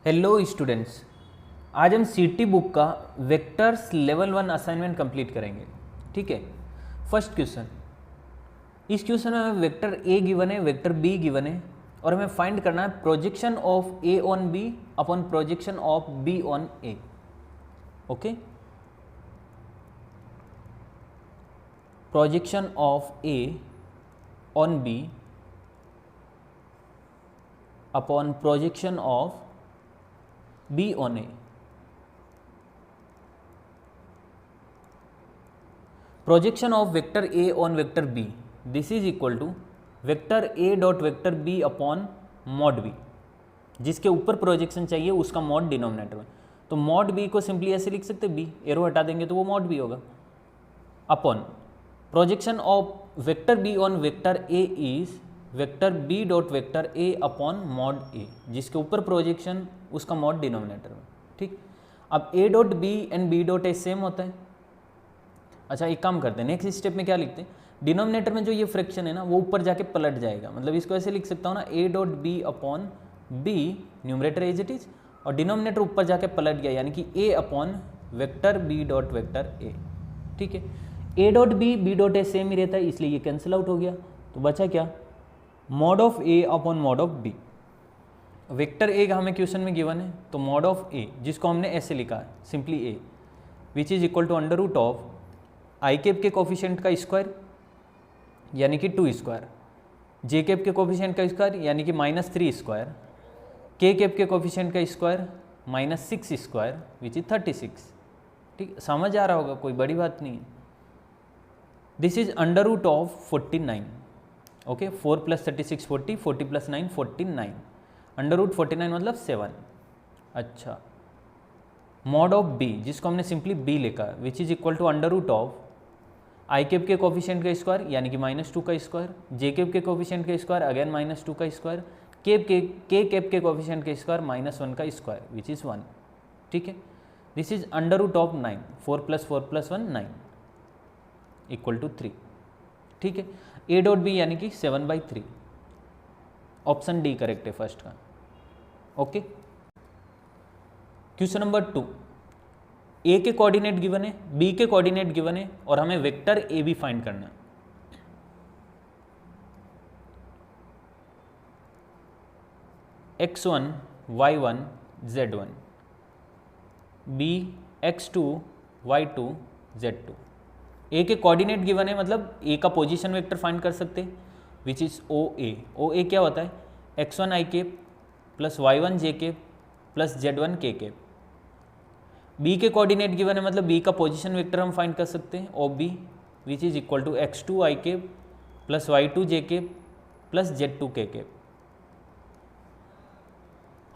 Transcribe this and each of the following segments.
Hello students, आज हम सीटी बुक का वेक्टर्स लेवल 1 असाइनमेंट कंप्लीट करेंगे। ठीक है, फर्स्ट क्वेश्चन। इस क्वेश्चन में हमें वेक्टर ए गिवन है, वेक्टर बी गिवन है और हमें फाइंड करना है projection of A on B upon projection of B on A. Okay, projection of A on B upon projection of B on A. Projection of vector A on vector B. This is equal to vector A dot vector B upon mod B. जिसके ऊपर projection चाहिए उसका mod denominator में, तो mod B को simply ऐसे लिख सकते बी, एरो हटा देंगे तो वो मॉड बी होगा, upon projection of vector B on vector A is vector B dot vector A upon mod A, जिसके ऊपर प्रोजेक्शन उसका मॉड डिनोमिनेटर में। ठीक, अब A dot B and B dot A same होता है। अच्छा, एक काम करते हैं, नेक्स्ट स्टेप में क्या लिखते हैं, डिनोमिनेटर में जो ये फ्रैक्शन है ना वो ऊपर जाके पलट जाएगा, मतलब इसको ऐसे लिख सकता हूँ ना, A dot B upon B, numerator as it is, और डिनोमिनेटर ऊपर जाके पलट गया, यानी कि A upon vector B dot vector A. ठीक है, A dot B dot A same ही रहता है, इसलिए ये कैंसिल आउट हो गया, तो बचा क्या, mod of A upon mod of B. Vector A का हमें क्वेश्चन में गिवन है, तो मॉड ऑफ ए, जिसको हमने ऐसे लिखा है simply A, which is equal to under root of I cap के कोफिशिएंट का स्क्वायर यानी कि 2 स्क्वायर, जे कैप के कोफिशिएंट का स्क्वायर यानी कि -3 स्क्वायर, के कैप के कोफिशिएंट का स्क्वायर -6 स्क्वायर विच इज 36। ठीक, समझ आ रहा होगा, कोई बड़ी बात नहीं है। This is under root of 49। Okay, 4 + 36 40, 40 + 9 49, under root 49 मतलब 7। अच्छा, मॉड ऑफ बी, जिसको हमने सिंपली बी लिखा है, which is equal to under root of I cap के कोफिशिएंट का स्क्वायर यानी कि -2 का स्क्वायर, जे कैप के कोफिशिएंट का स्क्वायर अगेन -2 का स्क्वायर, के कैप के कोफिशिएंट का स्क्वायर -1 का स्क्वायर विच इज़ 1। ठीक है, this is under root of 9, 4 + 4 + 1 9 equal to 3। ठीक है, ए डॉट बी यानी कि 7/3, ऑप्शन डी करेक्ट है फर्स्ट का। ओके, क्वेश्चन नंबर 2, ए के कोऑर्डिनेट गिवन है, बी के कोऑर्डिनेट गिवन है और हमें वेक्टर ए बी फाइंड करना है। x1 y1 z1 b x2 y2 z2। ए के कोऑर्डिनेट गिवन है, मतलब ए का पोजीशन वेक्टर फाइंड कर सकते हैं, विच इज ओ ए। ओ ए क्या होता है, x1 आई कैप प्लस y1 जे कैप प्लस z1 के कैप। बी के कोऑर्डिनेट गिवन है, मतलब बी का पोजीशन वेक्टर हम फाइंड कर सकते हैं, O B, which is equal to x2 I cap plus y2 J cap plus z2 K cap.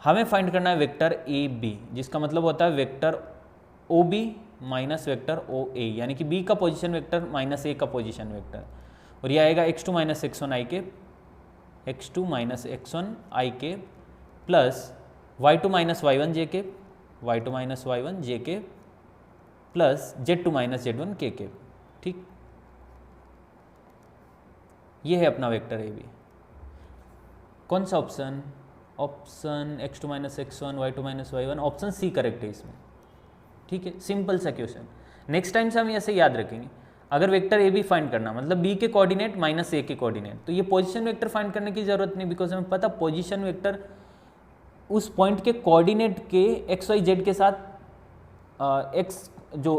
हमें फाइंड करना है वेक्टर ए बी, जिसका मतलब होता है vector O B minus vector O A, यानी कि बी का पोजीशन वेक्टर माइनस ए का पोजीशन वेक्टर, और यह आएगा x2 - x1 आई कैप, x2 - x1 आई कैप प्लस y2 - y1 जे कैप, y2 - y1 जे कैप प्लस z2 - z1 के कैप। ठीक, ये है अपना वेक्टर ए बी। कौन सा option, option x2 - x1 y2 - y1, option C correct है इसमें। ठीक है, सिंपल सा क्वेश्चन। नेक्स्ट टाइम से हम ऐसे याद रखेंगे, अगर वेक्टर ए बी फाइंड करना मतलब बी के कोऑर्डिनेट माइनस ए के कोऑर्डिनेट, तो ये पोजीशन वेक्टर फाइंड करने की जरूरत नहीं, बिकॉज हमें पता पोजीशन वेक्टर उस पॉइंट के कोऑर्डिनेट के एक्स वाई जेड के साथ एक्स जो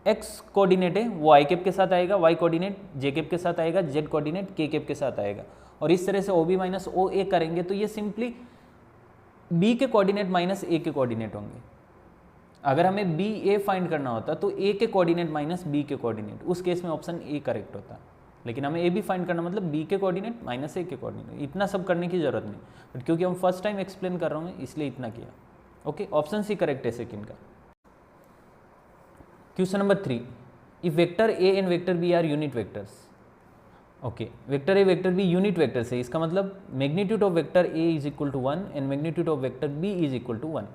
एक्स कोऑर्डिनेट है वो आई कैप के साथ आएगा, वाई कोऑर्डिनेट जे कैप के साथ आएगा, जेड कोऑर्डिनेट के कैप के साथ आएगा, और इस तरह से ओ बी माइनस ओ ए करेंगे तो ये सिंपली बी के कोऑर्डिनेट माइनस ए के कोऑर्डिनेट होंगे। अगर हमें बी ए फाइंड करना होता तो ए के कोऑर्डिनेट माइनस बी के कोऑर्डिनेट, उस केस में ऑप्शन ए करेक्ट होता, लेकिन हमें ए बी फाइंड करना मतलब बी के कोऑर्डिनेट माइनस ए के कोऑर्डिनेट। इतना सब करने की जरूरत नहीं, बट क्योंकि हम फर्स्ट टाइम एक्सप्लेन कर रहा हूँ इसलिए इतना किया। ओके, ऑप्शन सी करेक्ट है सेकंड का। Question number 3, if vector A and vector B are unit vectors. Okay, vector A vector B unit vectors है, इसका मतलब magnitude of vector A is equal to 1 and magnitude of vector B is equal to 1।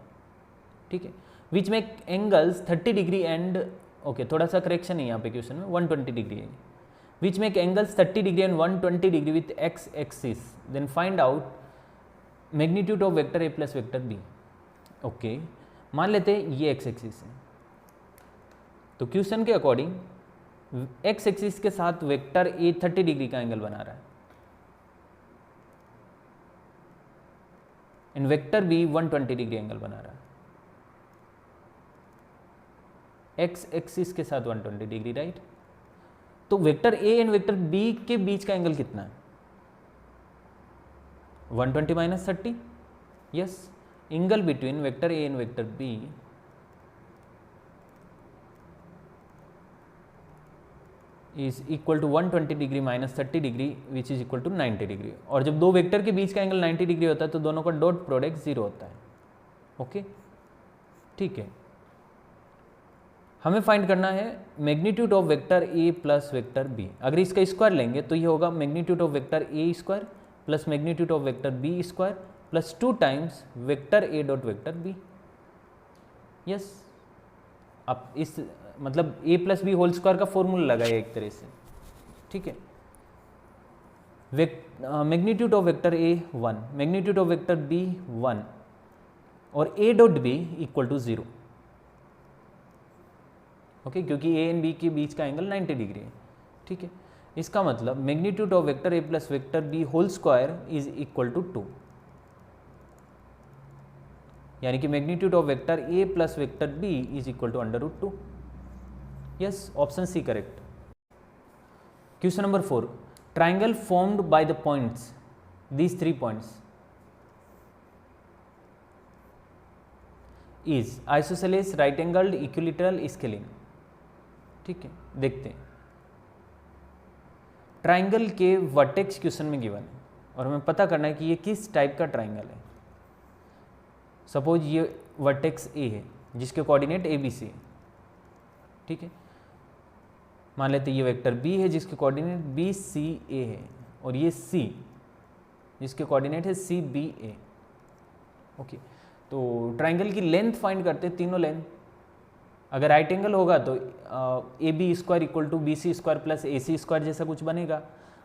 ठीक है, which make angles 30 degree and, okay थोड़ा सा correction है यहाँ पे क्वेश्चन में, 120 डिग्री है, which make angles 30 degree and 120 degree with X axis, then find out magnitude of vector A plus vector B. Okay, मान लेते हैं ये एक्स एक्सिस है, तो क्वेश्चन के अकॉर्डिंग एक्स एक्सिस के साथ वेक्टर ए 30 डिग्री का एंगल बना रहा है and vector B 120 degree angle बना रहा है। एक्स एक्सिस के साथ 120 डिग्री, राइट। तो vector A and vector B के बीच का एंगल कितना है? 120 minus 30। Yes, angle between vector A and vector B is equal to 120 degree minus 30 degree which is equal to 90 degree. और जब दो वेक्टर के बीच का एंगल 90 डिग्री होता है तो दोनों का डॉट प्रोडक्ट 0 होता है। ओके, ठीक है। हमें फाइंड करना है magnitude of vector A plus vector B. अगर इसका स्क्वायर लेंगे तो ये होगा magnitude of vector A square plus magnitude of vector B square plus 2 times vector A dot vector B. Yes, अब इस मतलब A plus B whole square का फॉर्मूला लगाया एक तरह से, ठीक है। Magnitude of vector A 1, magnitude of vector B 1 और A dot B equal to 0। Okay, क्योंकि ए एंड बी के बीच का एंगल 90 डिग्री है, ठीक है। इसका मतलब magnitude of vector A plus vector B whole square is equal to 2, यानी कि magnitude of vector A plus vector B is equal to √2। Yes, option C correct. Question number 4, triangle formed by the points, these 3 points is isosceles, right angled, equilateral, scalene. ठीक है, देखते हैं। Triangle के vertex question में given है और हमें पता करना है कि ये किस टाइप का ट्राइंगल है। सपोज ये वर्टेक्स ए है जिसके कोऑर्डिनेट ए बी सी है, ठीक है। मान लेते ये वेक्टर बी है जिसके कोऑर्डिनेट बी सी ए है और ये सी जिसके कोऑर्डिनेट है सी बी ए। ओके, तो ट्राइंगल की लेंथ फाइंड करते हैं, तीनों लेंथ। अगर राइट एंगल होगा तो A B square equal to B C square plus A C square जैसा कुछ बनेगा।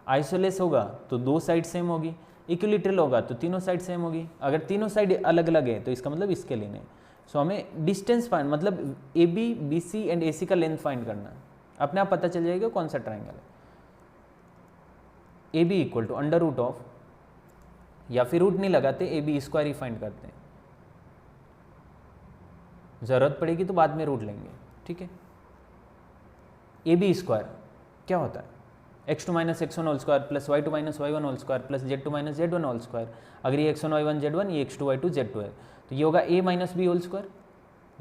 आइसोलेस होगा तो 2 साइड सेम होगी। इक्विलैटरल होगा तो तीनों साइड सेम होगी। अगर तीनों साइड अलग अलग है तो इसका मतलब इसके लेने। सो हमें डिस्टेंस फाइंड मतलब A B, B C and A C का लेंथ फाइंड करना है। अपने आप पता चल जाएगा कौन सा ट्राइंगल है। ए बी इक्वल टू √, या फिर रूट नहीं लगाते, ए बी स्क्वायर ही फाइंड करते हैं। ज़रूरत पड़ेगी तो बाद में रूट लेंगे, ठीक है। ए बी स्क्वायर क्या होता है? x2 minus x1 whole square plus y2 minus y1 whole square plus z2 minus z1 whole square. अगर ये x1 y1 z1, ये x2 y2 z2 है तो ये होगा a minus B whole square.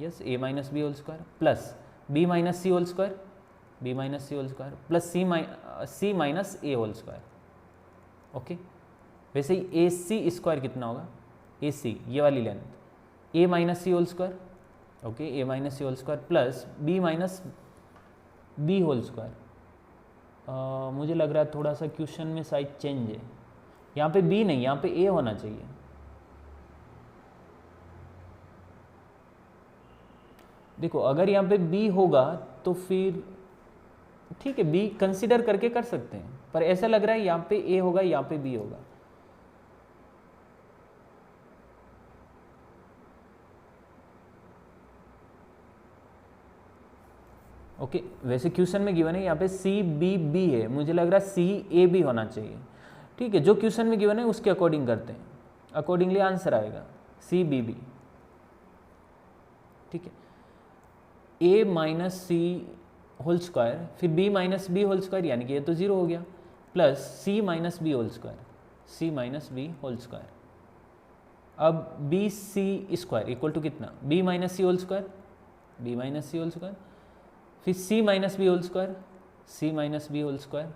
Yes, a minus B whole square plus b minus C whole square, b minus C whole square plus c minus a whole square. Okay, वैसे ही ac square कितना होगा? ac ये वाली length a minus C whole square, okay, a minus C whole square plus b minus B whole square. मुझे लग रहा है थोड़ा सा क्वेश्चन में साइज चेंज है, यहाँ पे b नहीं, यहाँ पे a होना चाहिए। देखो अगर यहाँ पे b होगा तो फिर ठीक है, b कंसिडर करके कर सकते हैं, पर ऐसा लग रहा है यहाँ पे a होगा, यहाँ पे b होगा। ओके, वैसे क्वेश्चन में गिवन है यहाँ पे सी बी बी है, मुझे लग रहा है सी ए बी होना चाहिए। ठीक है, जो क्वेश्चन में गिवन है उसके अकॉर्डिंग करते हैं, अकॉर्डिंगली आंसर आएगा सी बी बी। ठीक है, A minus C whole square फिर B minus B whole square, यानी कि ये तो 0 हो गया, plus C minus B whole square, C minus B whole square. अब B C square equal to कितना? B minus C whole square, B minus C whole square, फिर c minus B whole square, c minus B whole square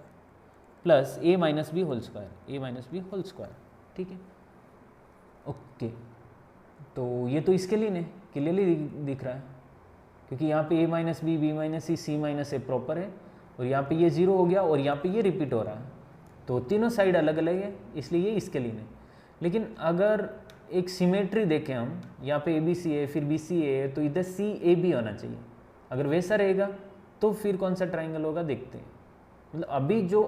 plus a minus B whole square, a minus B whole square. ठीक है, okay, तो ये तो इसके लिए नहीं clearly दिख रहा है, क्योंकि यहाँ पे a minus B, B minus C, C minus A proper है, और यहाँ पे ये 0 हो गया और यहाँ पे ये रिपीट हो रहा है, तो तीनों साइड अलग अलग है, इसलिए ये इसके लिए नहीं। लेकिन अगर एक सिमेट्री देखें हम, यहाँ पे ए बी सी है फिर बी सी है, तो इधर सी ए बी होना चाहिए। अगर वैसा रहेगा तो फिर कौन सा ट्राइंगल होगा देखते हैं। मतलब अभी जो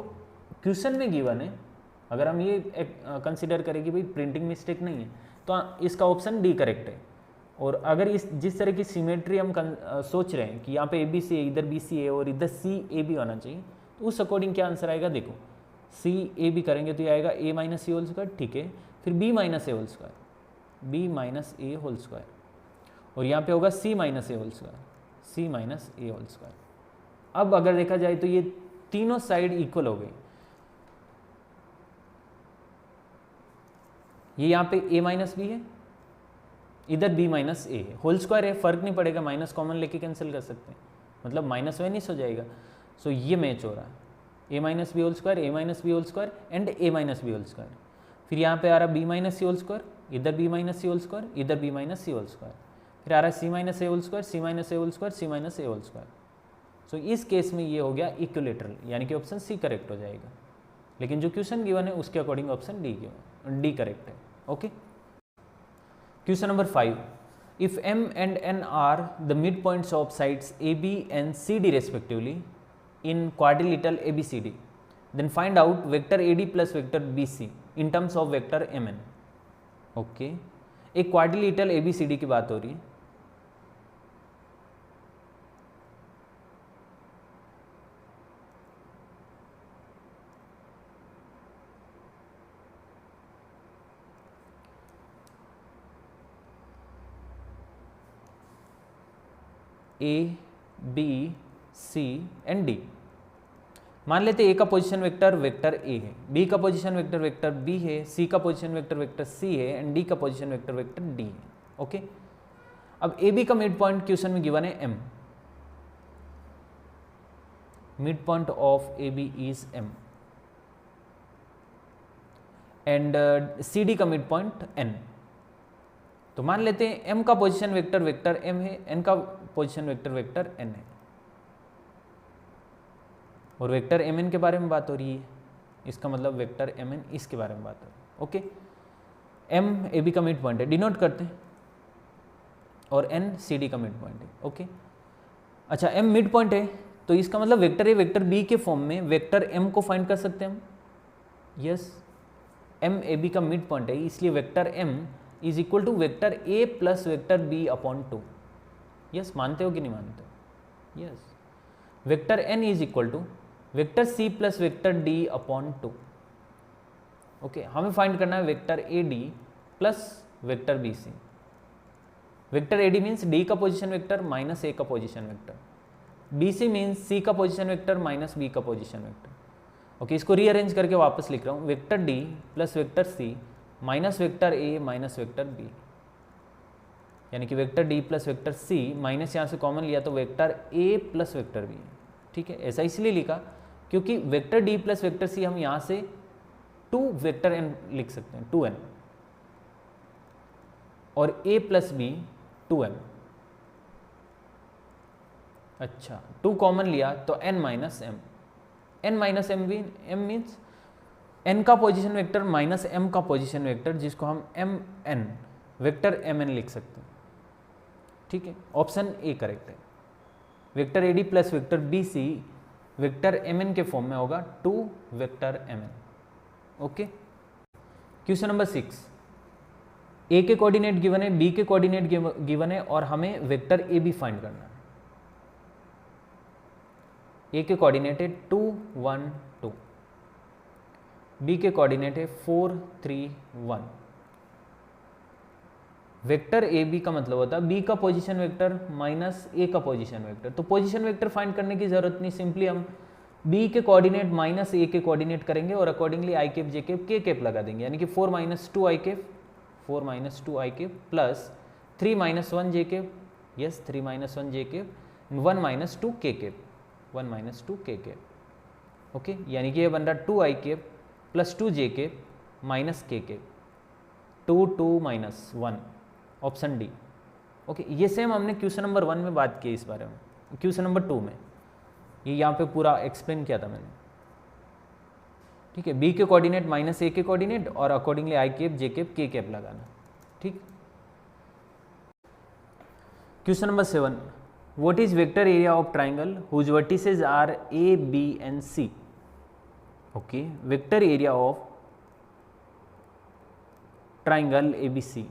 क्वेश्चन में गिवन है, अगर हम ये कंसिडर करें कि भाई प्रिंटिंग मिस्टेक नहीं है, तो इसका ऑप्शन डी करेक्ट है। और अगर इस जिस तरह की सिमेट्री हम सोच रहे हैं कि यहाँ पे ए बी सी है, इधर बी सी है और इधर सी ए बी होना चाहिए, तो उस अकॉर्डिंग क्या आंसर आएगा, देखो सी ए बी करेंगे तो ये आएगा ए माइनस सी होल स्क्वायर, ठीक है, फिर B minus A whole square, B minus A whole square, और यहाँ पे होगा सी minus A whole square, C minus A whole square. अब अगर देखा जाए तो ये तीनों साइड इक्वल हो गई, ये यहाँ पे a माइनस बी है, इधर b माइनस ए है, होल स्क्वायर है, फर्क नहीं पड़ेगा, माइनस कॉमन लेके कैंसिल कर सकते हैं, मतलब माइनस माइनस हो जाएगा। सो ये मैच हो रहा है, a minus B whole square, A minus B whole square and A minus B whole square. फिर यहाँ पे आ रहा b minus C whole square, इधर b minus C whole square, इधर b minus C whole square, फिर आ रहा है c minus A whole square, C minus A whole square, C minus A whole square. So इस case में ये हो गया इक्विलेटरल, यानी कि ऑप्शन सी करेक्ट हो जाएगा, लेकिन जो क्वेश्चन गिवन है उसके अकॉर्डिंग ऑप्शन डी करेक्ट है। Okay, question number 5, if m and n are the midpoints of sides AB and CD respectively in quadrilateral ABCD, then find out vector AD plus vector BC in terms of vector mn। Okay, एक quadrilateral ABCD की बात हो रही है, A B C and D. मान लेते ए का position vector vector A है, बी का पोजीशन वेक्टर वेक्टर बी है, सी का पोजीशन वेक्टर वेक्टर सी है एंड डी का पोजीशन वेक्टर वेक्टर डी है। ओके, अब ए बी का मिड पॉइंट क्वेश्चन में गिवन है M, mid point of A B is M and C D का मिड पॉइंट एन। तो मान लेते हैं m का पोजीशन वेक्टर वेक्टर m है, n का पोजीशन वेक्टर वेक्टर n है, और वेक्टर mn के बारे में बात हो रही है, इसका मतलब वेक्टर mn इसके बारे में बात हो रही है। ओके, m ab का मिड पॉइंट है, डिनोट करते हैं, और n cd का मिड पॉइंट है। ओके, अच्छा m मिड पॉइंट है तो इसका मतलब वेक्टर a वेक्टर b के फॉर्म में वेक्टर m को फाइंड कर सकते हैं हम। यस, m ab का मिड पॉइंट है, इसलिए vector m is equal to vector A plus vector B upon 2। Yes, मानते हो कि नहीं मानते हो? Yes, vector N is equal to vector C plus vector D upon 2। Okay, हमें फाइंड करना है vector A D plus vector B C. Vector A D means D का पोजिशन वेक्टर माइनस ए का position vector, B C means C का position vector minus B का position vector. Okay, इसको rearrange करके वापस लिख रहा हूँ, vector D plus vector C minus vector A minus vector B, यानी कि vector D plus vector C, minus यहाँ से कॉमन लिया तो vector A plus vector B. ठीक है, ऐसा इसलिए लिखा क्योंकि vector D plus vector C हम यहाँ से 2 वेक्टर एन लिख सकते हैं, 2n, और ए प्लस बी 2m। अच्छा, 2 कॉमन लिया तो n minus M, n minus M भी, m मीन्स n का पोजीशन वेक्टर माइनस m का पोजीशन वेक्टर, जिसको हम mn वेक्टर mn लिख सकते हैं। ठीक है, ऑप्शन ए करेक्ट है। Vector ad plus vector bc vector mn के फॉर्म में होगा 2 vector mn। Okay, question number 6, a के कोऑर्डिनेट गिवन है, b के कोऑर्डिनेट गिवन है और हमें वेक्टर ab फाइंड करना है। a के कोऑर्डिनेट है 2 1 2, बी के कोऑर्डिनेट है 4 3 1। वेक्टर ए बी का मतलब होता है बी का पोजीशन वेक्टर माइनस ए का पोजीशन वेक्टर। तो पोजीशन वेक्टर फाइंड करने की जरूरत नहीं, सिंपली हम बी के कोऑर्डिनेट माइनस ए के कोऑर्डिनेट करेंगे और accordingly I cap J cap K cap लगा देंगे, यानी कि 4 माइनस 2 आई कैप, 4 माइनस 2 आई कैप प्लस 3 माइनस 1 जे कैप, यस 3 माइनस 1 जे कैप, 1 माइनस 2 के कैप, 1 माइनस 2 के कैप। ओके, यानी कि ये बन रहा 2 आई कैप प्लस 2 जे के माइनस के 2 2 माइनस 1, ऑप्शन डी। ओके, ये सेम हमने क्वेश्चन नंबर 1 में बात की इस बारे में, क्वेश्चन नंबर 2 में ये यहाँ पे पूरा एक्सप्लेन किया था मैंने। ठीक है, बी के कोऑर्डिनेट माइनस ए के कोऑर्डिनेट और accordingly I cap J cap K cap लगाना। ठीक, question number 7, what is vector area of triangle whose vertices are A B and C. Okay, vector area of triangle ABC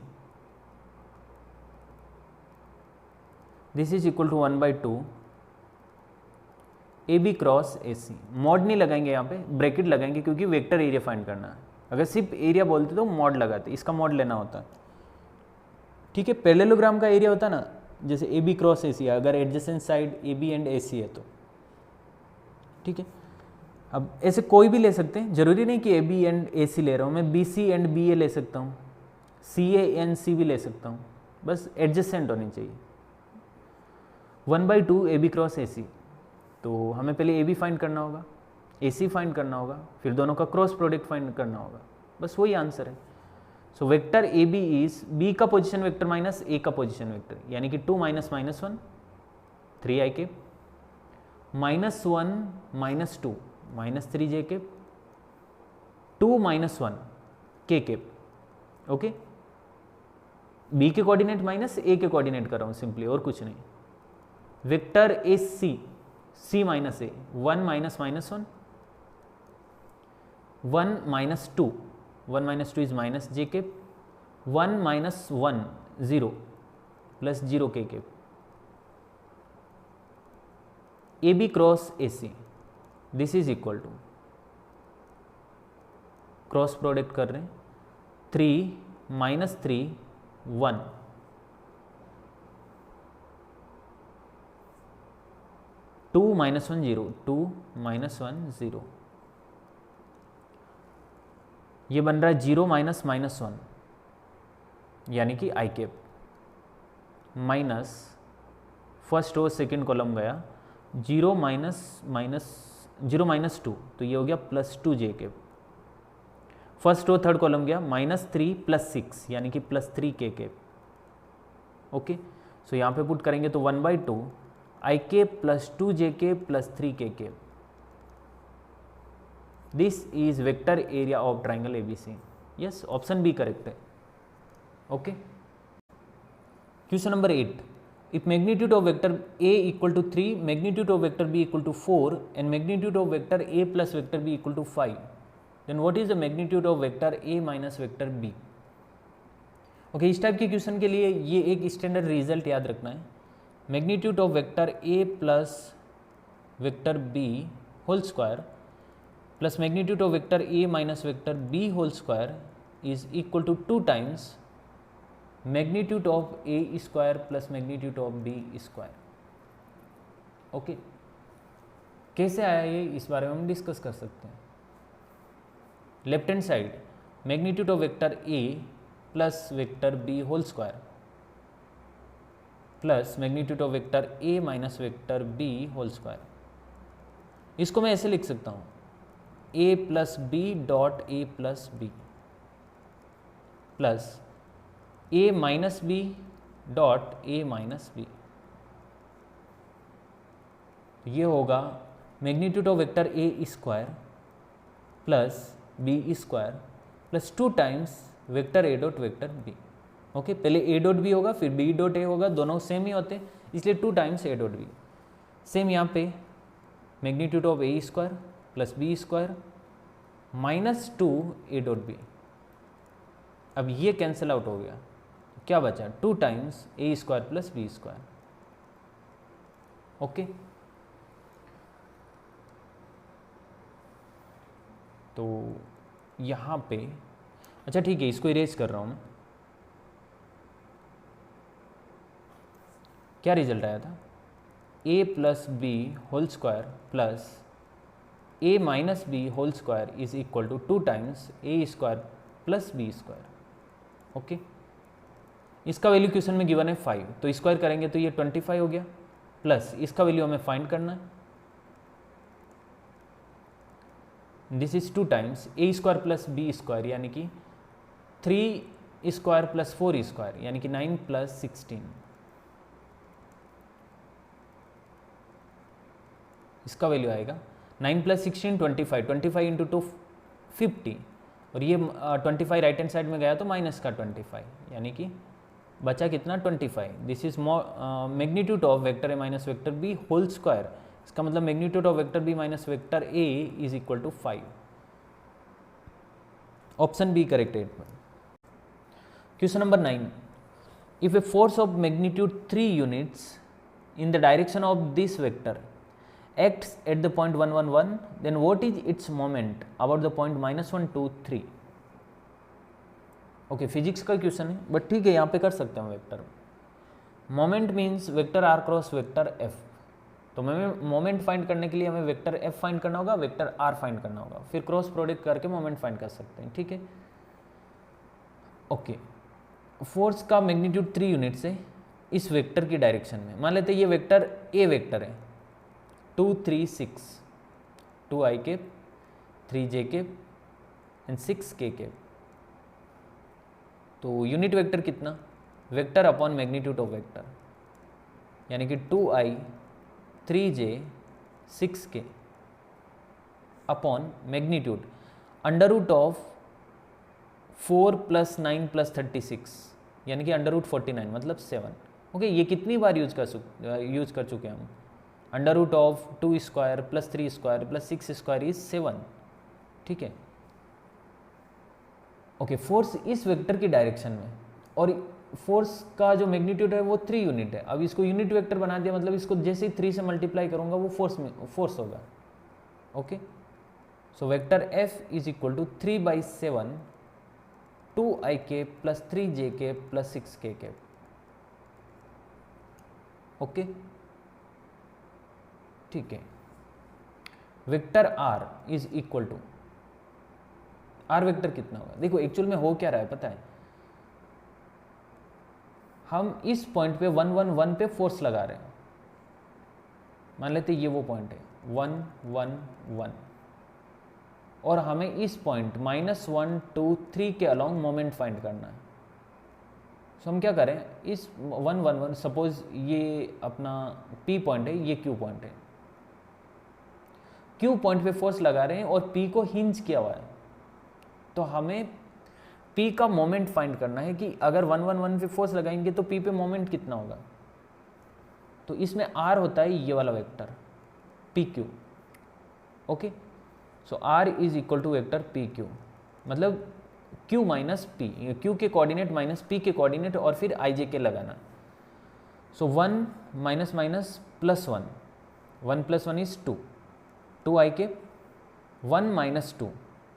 this is equal to 1/2 A B cross A C. Mod नहीं लगाएंगे यहाँ पे, bracket लगाएंगे क्योंकि vector area find करना है। अगर सिर्फ एरिया बोलते तो मॉड लगाते, इसका मॉड लेना होता है। ठीक है, पैरेललोग्राम का एरिया होता है ना, जैसे ए बी क्रॉस ए सी, अगर adjacent side A B and A C है तो। ठीक है, अब ऐसे कोई भी ले सकते हैं, जरूरी नहीं कि ए बी एंड ए सी ले रहा हूँ मैं, बी सी एंड बी ए ले सकता हूँ, सी ए एंड सी भी ले सकता हूँ, बस एडजेसेंट होनी चाहिए। 1/2 ए बी क्रॉस ए सी, तो हमें पहले ए बी फाइंड करना होगा, ए सी फाइंड करना होगा, फिर दोनों का क्रॉस प्रोडक्ट फाइंड करना होगा, बस वही आंसर है। So vector A B is B का पोजिशन वेक्टर माइनस ए का पोजिशन वेक्टर, यानी कि 2 - -1 3 i cap, -1 - 2 -3 j cap, 2 - 1 k cap. Okay, B के कोऑर्डिनेट माइनस ए के कोऑर्डिनेट कर रहा हूँ सिंपली, और कुछ नहीं। Vector A C, C minus A, 1 - -1 1 - 2, 1 - 2 is minus J cap, 1 - 1 0 plus 0 K cap. A B cross A C, this is equal to, cross product कर रहे हैं, 3 - 3 1, 2 - 1 0, 2 - 1 0, ये बन रहा है 0 - -1, यानी कि I cap, minus first row second column गया, 0 - -2, तो ये हो गया +2 J cap. First row third column गया, -3 + 6, यानी कि +3 के कैप। ओके, सो यहाँ पे पुट करेंगे तो 1/2 आई cap +2 J cap +3 K cap. This is vector area of triangle ABC। Yes, option B correct है। Okay, question number 8, if magnitude of vector A = 3, magnitude of vector B = 4 and magnitude of vector A + vector B = 5, then what is the magnitude of vector A - vector B। Okay, इस type के question के लिए ये एक standard result याद रखना है, magnitude of vector A + vector B whole square plus magnitude of vector A - vector B whole square is equal to 2 times magnitude of A square plus magnitude of B square. Okay, कैसे आया ये, इस बारे में हम discuss कर सकते हैं। Left hand side magnitude of vector A plus vector B whole square plus magnitude of vector A - vector B whole square, इसको मैं ऐसे लिख सकता हूँ, A + B dot A + B plus A - B dot A - B। ये होगा magnitude of vector A square plus B square plus 2 times vector A dot vector B। Okay, पहले A dot B होगा फिर B डॉट A होगा, दोनों same ही होते हैं, इसलिए 2 times A dot B। Same यहाँ पे magnitude of A square plus B square -2 A dot B। अब ये कैंसिल आउट हो गया, क्या बचा, 2 times A square plus B square. Okay, तो यहाँ पे अच्छा ठीक है, इसको इरेज कर रहा हूँ मैं। क्या रिजल्ट आया था, A + B whole square plus A - B whole square is equal to 2 times A square plus B square. Okay, इसका वैल्यू क्वेश्चन में गिवन है 5, तो स्क्वायर करेंगे तो ये 25 हो गया, प्लस इसका वैल्यू हमें फाइंड करना है, this is 2 times A square plus B square, यानी कि 3 स्क्वायर प्लस 4 स्क्वायर, यानी कि 9 + 16। इसका वैल्यू आएगा 9 + 16 25, 25 × 2 50, और ये 25 राइट हैंड साइड में गया तो माइनस का 25, यानी कि बचा कितना 25। This is magnitude of vector A - vector B whole square, इसका मतलब magnitude of vector B - vector A is equal to 5। Option B correct है। Question number 9, if a force of magnitude 3 units in the direction of this vector acts at the point 1 1 1, then what is its moment about the point -1 2 3? Okay physics का question है but ठीक है यहाँ पे कर सकते हैं vector. Moment means vector R cross vector F, तो हमें मोमेंट फाइंड करने के लिए हमें वेक्टर एफ फाइंड करना होगा, वेक्टर आर फाइंड करना होगा, फिर क्रॉस प्रोडक्ट करके मोमेंट फाइंड कर सकते हैं, ठीक है। ओके फोर्स का मैग्नीट्यूड 3 यूनिट्स है इस वेक्टर की डायरेक्शन में। मान लेते हैं ये वेक्टर ए वेक्टर है 2 3 6, 2 i cap 3 j cap and 6 k cap. तो यूनिट वेक्टर कितना, vector upon magnitude of vector, यानी कि 2i 3j 6k upon magnitude under root of 4 + 9 + 36, यानी कि अंडर रूट 49 मतलब 7। ओके ये कितनी बार यूज कर चुके हैं हम, under root of 2 square + 3 square + 6 square is 7, ठीक है। ओके फोर्स इस वेक्टर की डायरेक्शन में और फोर्स का जो मैग्नीट्यूड है वो 3 यूनिट है। अब इसको यूनिट वेक्टर बना दिया, मतलब इसको जैसे ही 3 से मल्टीप्लाई करूंगा वो फोर्स होगा। Okay so vector F is equal to 3/7 2ik + 3jk + 6k। Okay ठीक है। Vector R is equal to, R vector कितना होगा, देखो एक्चुअल में हो क्या रहा है पता है, हम इस पॉइंट पे 1 1 1 पे फोर्स लगा रहे हैं। मान लेते ये वो पॉइंट है 1 1 1 और हमें इस पॉइंट -1 2 3 के अलोंग मोमेंट फाइंड करना है। सो हम क्या करें, इस 1 1 1 सपोज ये अपना P पॉइंट है, ये Q पॉइंट है, Q पॉइंट पे फोर्स लगा रहे हैं और P को हिंज किया हुआ है, तो हमें P का मोमेंट फाइंड करना है कि अगर 1 1 1 पे फोर्स लगाएंगे तो P पे मोमेंट कितना होगा। तो इसमें R होता है ये वाला vector PQ। Okay so R is equal to vector PQ, मतलब Q माइनस P, Q के कोऑर्डिनेट माइनस P के कोऑर्डिनेट और फिर ij के लगाना। So 1 minus minus plus 1, 1 + 1 is 2, 2i cap 1 - 2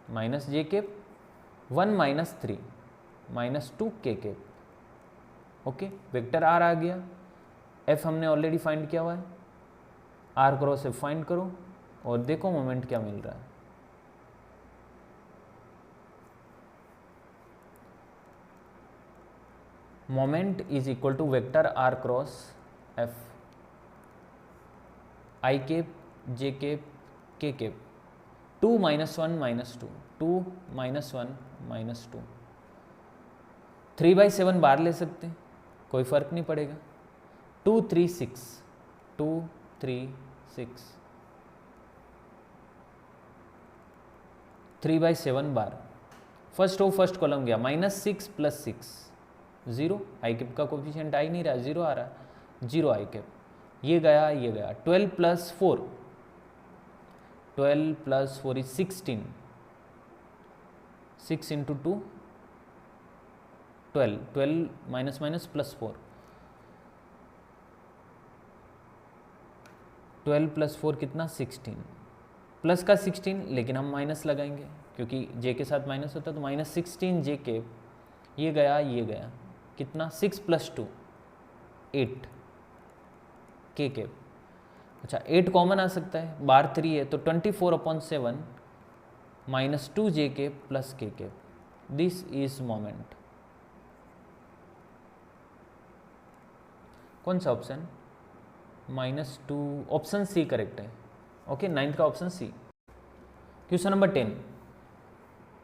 -j cap 1 - 3 -2k cap. Okay vector R आ गया, F हमने ऑलरेडी फाइंड किया हुआ है, R क्रॉस F फाइंड करो और देखो मोमेंट क्या मिल रहा है। Moment is equal to vector R cross F, i cap j cap k cap 2 - 1 -2 2 - 1 -2 3/7 बार ले सकते हैं, कोई फर्क नहीं पड़ेगा। 2 3 6 2 3 6 3/7 बार, फर्स्ट रो फर्स्ट कॉलम गया -6 + 6 0, आई कैप का कोफिशिएंट आ ही नहीं रहा, 0 आ रहा, 0 आई कैप, ये गया ये गया। 12 + 4 12 + 4 इज 16, 6 × 2 12, 12 माइनस प्लस 4, 12 + 4 कितना 16, प्लस का 16 लेकिन हम माइनस लगाएंगे क्योंकि j के साथ माइनस होता है, तो -16 j कैप, ये गया कितना 6 + 2 8 k कैप। अच्छा 8 कॉमन आ सकता है, बार 3 है तो 24/7 -2j cap + k cap, this is moment. कौन सा ऑप्शन, -2, ऑप्शन सी करेक्ट है। ओके 9th का option C. Question number 10,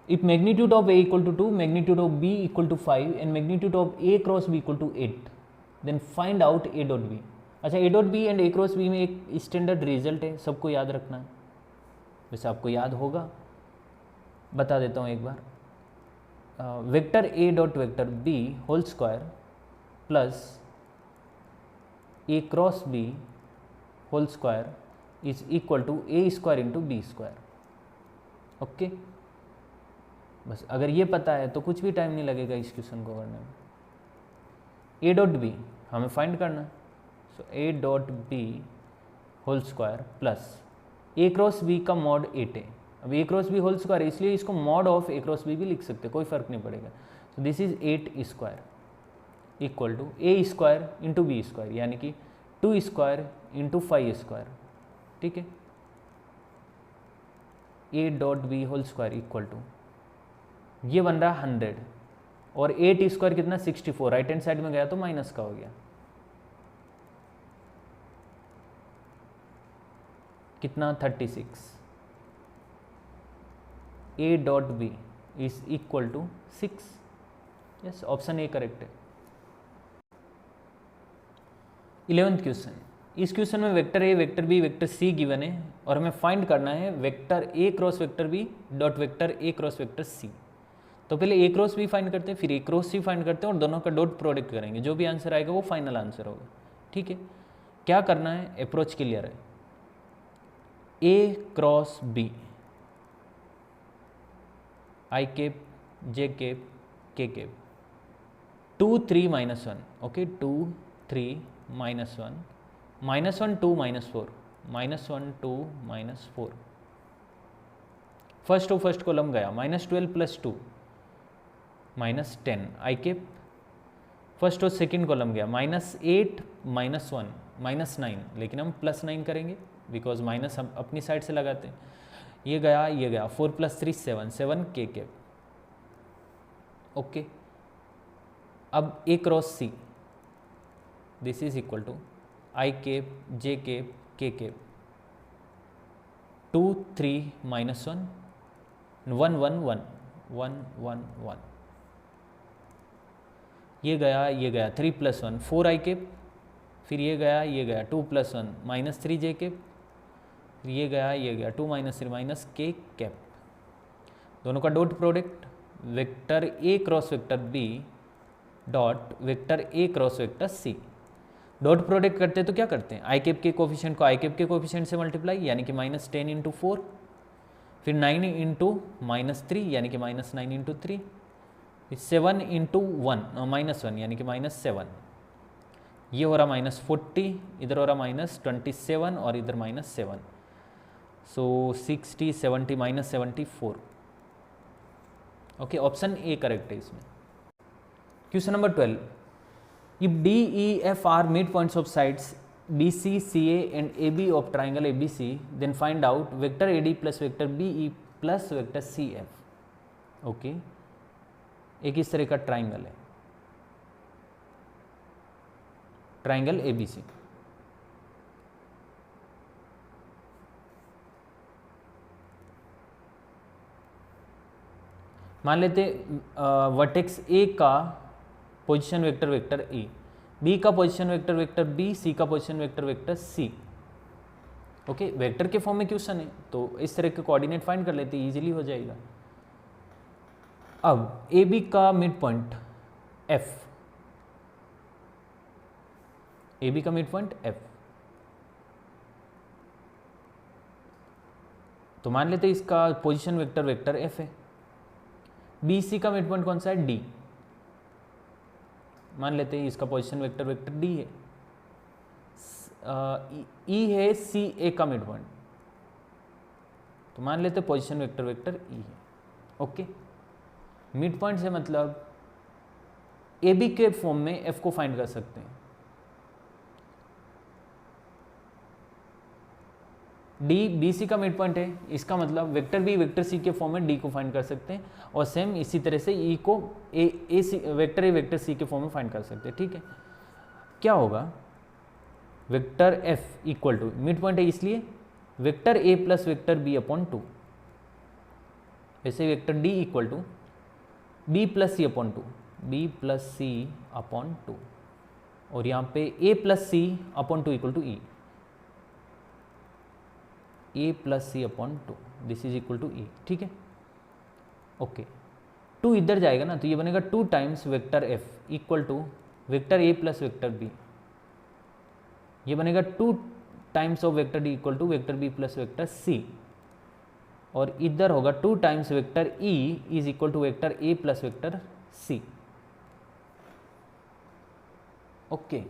if magnitude of A = 2, magnitude of B = 5 and magnitude of A cross B = 8, then find out A.B। अच्छा A.B and A cross B में एक standard result है, सबको याद रखना है, वैसे आपको याद होगा, बता देता हूँ एक बार। Vector A.B whole square plus A cross B whole square is equal to A² × B²। ओके बस अगर ये पता है तो कुछ भी टाइम नहीं लगेगा इस क्वेश्चन को करने में। A.B हमें फाइंड करना है, so A dot B whole square plus A cross B का मॉड 8 है। अब A cross B whole square इसलिए इसको mod of A cross B भी लिख सकते हैं, कोई फर्क नहीं पड़ेगा। So this is 8 square equal to A square into B square, यानी कि 2 स्क्वायर इंटू 5 स्क्वायर, ठीक है। A dot B whole square equal to, ये बन रहा 100 और 8 स्क्वायर कितना 64, राइट हैंड साइड में गया तो माइनस का हो गया, कितना 36। A dot B is equal to 6, yes option A correct है। 11th क्वेश्चन, इस क्वेश्चन में vector A, vector B, vector C given है और हमें फाइंड करना है vector A cross vector B dot vector A cross vector C. तो पहले ए क्रॉस बी फाइंड करते हैं, फिर ए क्रॉस सी फाइंड करते हैं और दोनों का डॉट प्रोडक्ट करेंगे, जो भी आंसर आएगा वो फाइनल आंसर होगा, ठीक है। क्या करना है, अप्रोच क्लियर है। A cross B, I cap J cap K cap, 2 3 -1, okay 2 3 -1 -1 2 -4 -1 2 -4, first to first column गया, -12 + 2 -10, आई केप फर्स्ट और सेकेंड कॉलम गया, -8 -1 -9, लेकिन हम +9 करेंगे बिकॉज माइनस हम अपनी साइड से लगाते हैं। ये गया 4 + 3 7 7 के केप, ओके। अब A cross C, this is equal to I cap J cap K cap, 2 3 -1 1 1 1 1 1 1, ये गया 3 + 1 4 आई केप, फिर ये गया 2 + 1 -3 जे केप, फिर ये गया 2 - 3 के कैप। दोनों का dot product, vector A cross vector B dot vector A cross vector C. Dot product करते हैं तो क्या करते हैं, आई केप के कोफिशिएंट को आई केप के कोफिशिएंट से मल्टीप्लाई, यानी कि -10 × 4, फिर 9 × -3 यानी कि -9 × 3, 7 × 1 यानी कि -7, ये हो रहा -40, इधर हो रहा -27 और इधर -7, so 60 70 -74, okay option A correct है इसमें। Question number 12, if D E F are mid points of sides B C C A and A B of triangle A B C, then find out vector A D plus vector B E plus vector C F, okay. एक इस तरह का triangle है, triangle A B सी। मान लेते vertex A का position vector vector A, B का position vector vector B, C का position vector vector C, okay. Vector के फॉर्म में क्वेश्चन है तो इस तरह के कोऑर्डिनेट फाइंड कर लेते हैं, इजीली हो जाएगा। अब ए बी का mid point F, A B का मिड पॉइंट एफ, तो मान लेते हैं इसका पोजीशन वेक्टर वेक्टर एफ है। बी सी का मिड पॉइंट कौन सा है, डी, मान लेते हैं इसका पोजीशन वेक्टर वेक्टर डी है। ई है सी ए का मिड पॉइंट, तो मान लेते हैं पोजीशन वेक्टर वेक्टर ई है, ओके। मिड पॉइंट से मतलब ए बी के फॉर्म में एफ को फाइंड कर सकते हैं। डी बी सी का मिड पॉइंट है, इसका मतलब वेक्टर बी वेक्टर सी के फॉर्म में डी को फाइंड कर सकते हैं, और सेम इसी तरह से ई को ए सी वेक्टर ए वेक्टर सी के फॉर्म में फाइंड कर सकते हैं, ठीक है। क्या होगा, vector F equal to mid point है इसलिए vector A plus vector B upon 2, ऐसे vector D equal to B plus C upon 2, B plus C upon 2, और यहाँ पे A plus C upon 2 equal to E, A plus C upon 2, this is equal to E, ठीक है, okay. 2 इधर जाएगा ना तो ये बनेगा 2 times vector F equal to vector A plus vector B, ये बनेगा 2 times of vector D equal to vector B plus vector C, और इधर होगा 2 times vector E is equal to vector A plus vector C, okay.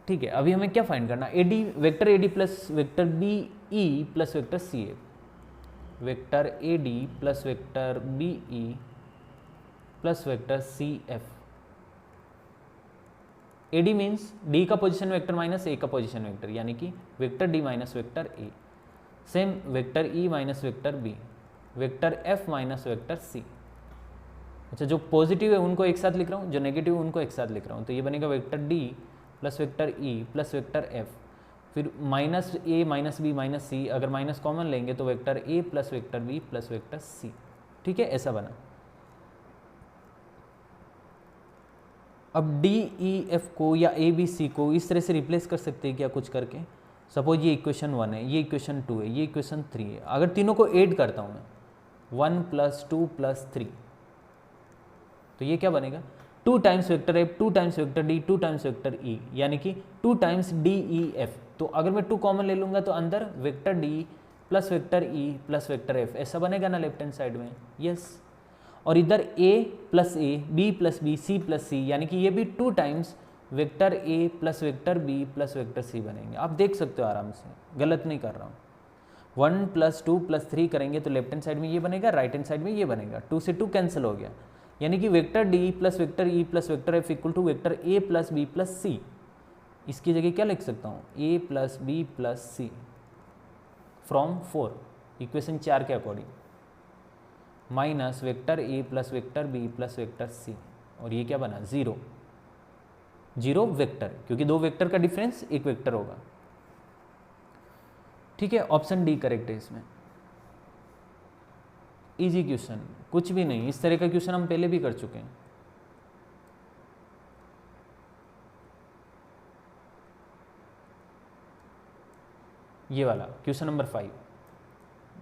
ठीक है, अभी हमें क्या फाइंड करना, AD vector AD plus vector B E plus vector C F, vector AD plus vector B E plus vector C F. AD means D का position vector minus A का position vector, यानी कि vector D minus vector A. Same vector E minus vector B, vector F minus vector C. अच्छा, जो positive है उनको एक साथ लिख रहा हूँ, जो नेगेटिव है उनको एक साथ लिख रहा हूँ। तो ये बनेगा vector D plus vector E plus vector F, फिर minus A minus B minus C, अगर माइनस कॉमन लेंगे तो vector A plus vector B plus vector C. ठीक है, ऐसा बना। अब डी ई एफ को या ए बी सी को इस तरह से रिप्लेस कर सकते हैं क्या कुछ करके। सपोज ये इक्वेशन 1 है, ये इक्वेशन 2 है, ये इक्वेशन 3 है। अगर तीनों को ऐड करता हूँ मैं 1 + 2 + 3, तो ये क्या बनेगा 2 times vector F 2 times vector D 2 times vector ई, यानी कि 2 टाइम्स डी ई एफ। तो अगर मैं 2 कॉमन ले लूँगा तो अंदर vector D plus vector E plus vector F, ऐसा बनेगा ना लेफ्ट हैंड साइड में। यस, और इधर a plus A, B plus B, C plus C, यानी कि ये भी 2 times vector a plus vector b plus vector c बनेंगे। आप देख सकते हो आराम से, गलत नहीं कर रहा हूँ। 1 + 2 + 3 करेंगे तो लेफ्ट हैंड साइड में ये बनेगा, राइट हैंड साइड में ये बनेगा। 2 से 2 कैंसिल हो गया, यानी कि vector d plus vector e plus vector f equal to vector a plus b plus c। इसकी जगह क्या लिख सकता हूँ, a plus b plus c from 4, equation 4 के according, minus vector a plus vector b plus vector c। और ये क्या बना 0 0 वेक्टर, क्योंकि 2 वेक्टर का डिफरेंस 1 वेक्टर होगा। ठीक है, ऑप्शन डी करेक्ट है इसमें। इजी क्वेश्चन, कुछ भी नहीं, इस तरह का क्वेश्चन हम पहले भी कर चुके हैं। ये वाला क्वेश्चन नंबर 5,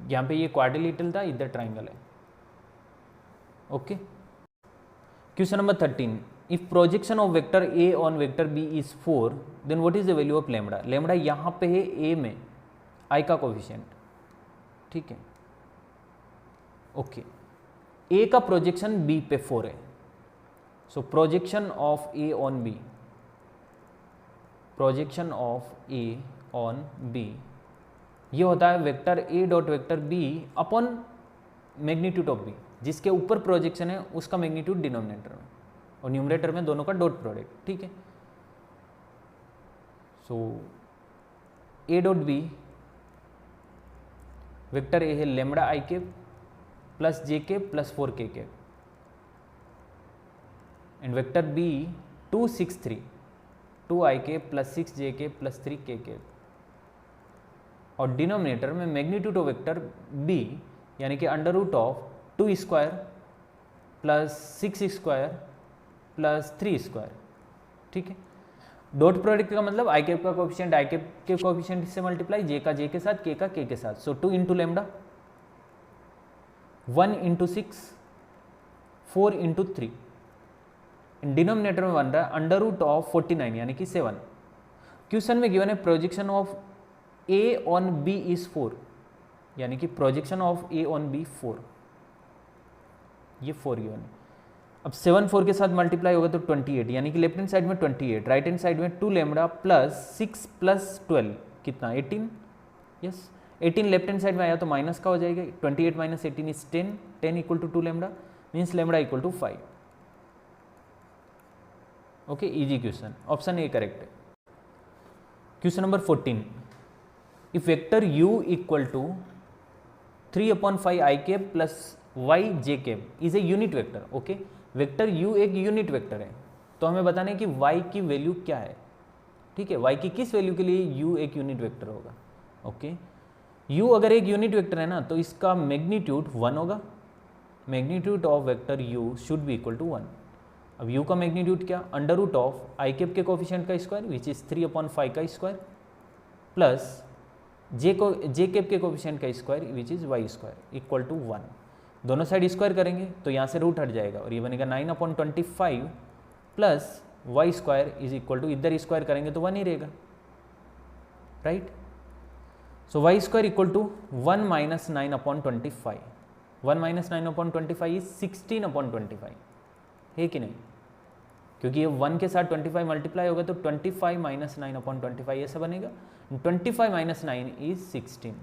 यहाँ पे ये क्वाड्रिलेटरल था, इधर ट्राइंगल है। Okay, question number 13, if projection of vector A on vector B is 4, then what is the value of lambda. Lambda यहाँ पे है ए में, आई का कोफिशिएंट। ठीक है, ओके, ए का प्रोजेक्शन बी पे 4 है। So projection of A on B, projection of A on B, ये होता है vector A dot vector B upon magnitude of B. जिसके ऊपर प्रोजेक्शन है उसका मैग्नीट्यूड डिनोमिनेटर में, और न्यूमरेटर में दोनों का डॉट प्रोडक्ट। ठीक है, so A dot B, vector A है लैम्बडा आई के प्लस जे के प्लस 4 के, एंड वेक्टर बी 2 6 3 2 आई के प्लस 6 जे के प्लस 3 के, और डिनोमिनेटर में मैग्नीट्यूड ऑफ वेक्टर बी यानी कि under root of 2 square plus 6 square plus 3 square. ठीक है, डॉट प्रोडक्ट का मतलब आई कैप का कोफिशिएंट आई कैप के कोफिशिएंट से मल्टीप्लाई, जे का जे के साथ, के का के के साथ। So 2 into lambda, 1 into 6, 4 into 3, denominator में बन रहा है अंडर रूट ऑफ 49 यानी कि 7। क्वेश्चन में गिवन है projection of A on B is 4, यानी कि projection of A on B 4, ये 4 गिवन है। अब 7 4 के साथ मल्टीप्लाई होगा तो 28, यानी कि लेफ्ट हैंड साइड में 28, राइट हैंड साइड में 2 लैम्बडा प्लस 6 प्लस 12 कितना 18। यस, 18 लेफ्ट हैंड साइड में आया तो माइनस का हो जाएगा, 28 minus 18 is 10, 10 equal to 2 lambda means lambda equal to 5। Okay, easy question, option A correct है। Question number 14, if vector u equal to 3/5 I cap plus Y J cap is a unit vector. Okay, vector u एक unit vector है, तो हमें बताना है कि y की value क्या है। ठीक है, y की किस वैल्यू के लिए u एक यूनिट वेक्टर होगा। ओके, u अगर एक यूनिट वेक्टर है ना तो इसका मैग्नीट्यूड 1 होगा। Magnitude of vector u should be equal to 1। अब u का मैग्नीट्यूड क्या, under root of I cap के कोफिशिएंट का स्क्वायर विच इज 3/5 का स्क्वायर प्लस जे कैप के कोफिशिएंट का square which is Y square equal to 1। दोनों side square करेंगे तो यहाँ से रूट हट जाएगा और ये बनेगा 9/25 plus Y square is equal to, इधर स्क्वायर करेंगे तो 1 ही रहेगा, right. So Y square equal to 1 minus 9/25, 1 minus 9/25 is 16/25, है कि नहीं। क्योंकि ये 1 के साथ 25 मल्टीप्लाई होगा तो 25 माइनस 9 अपॉन 25 ऐसा बनेगा। 25 minus 9 is 16।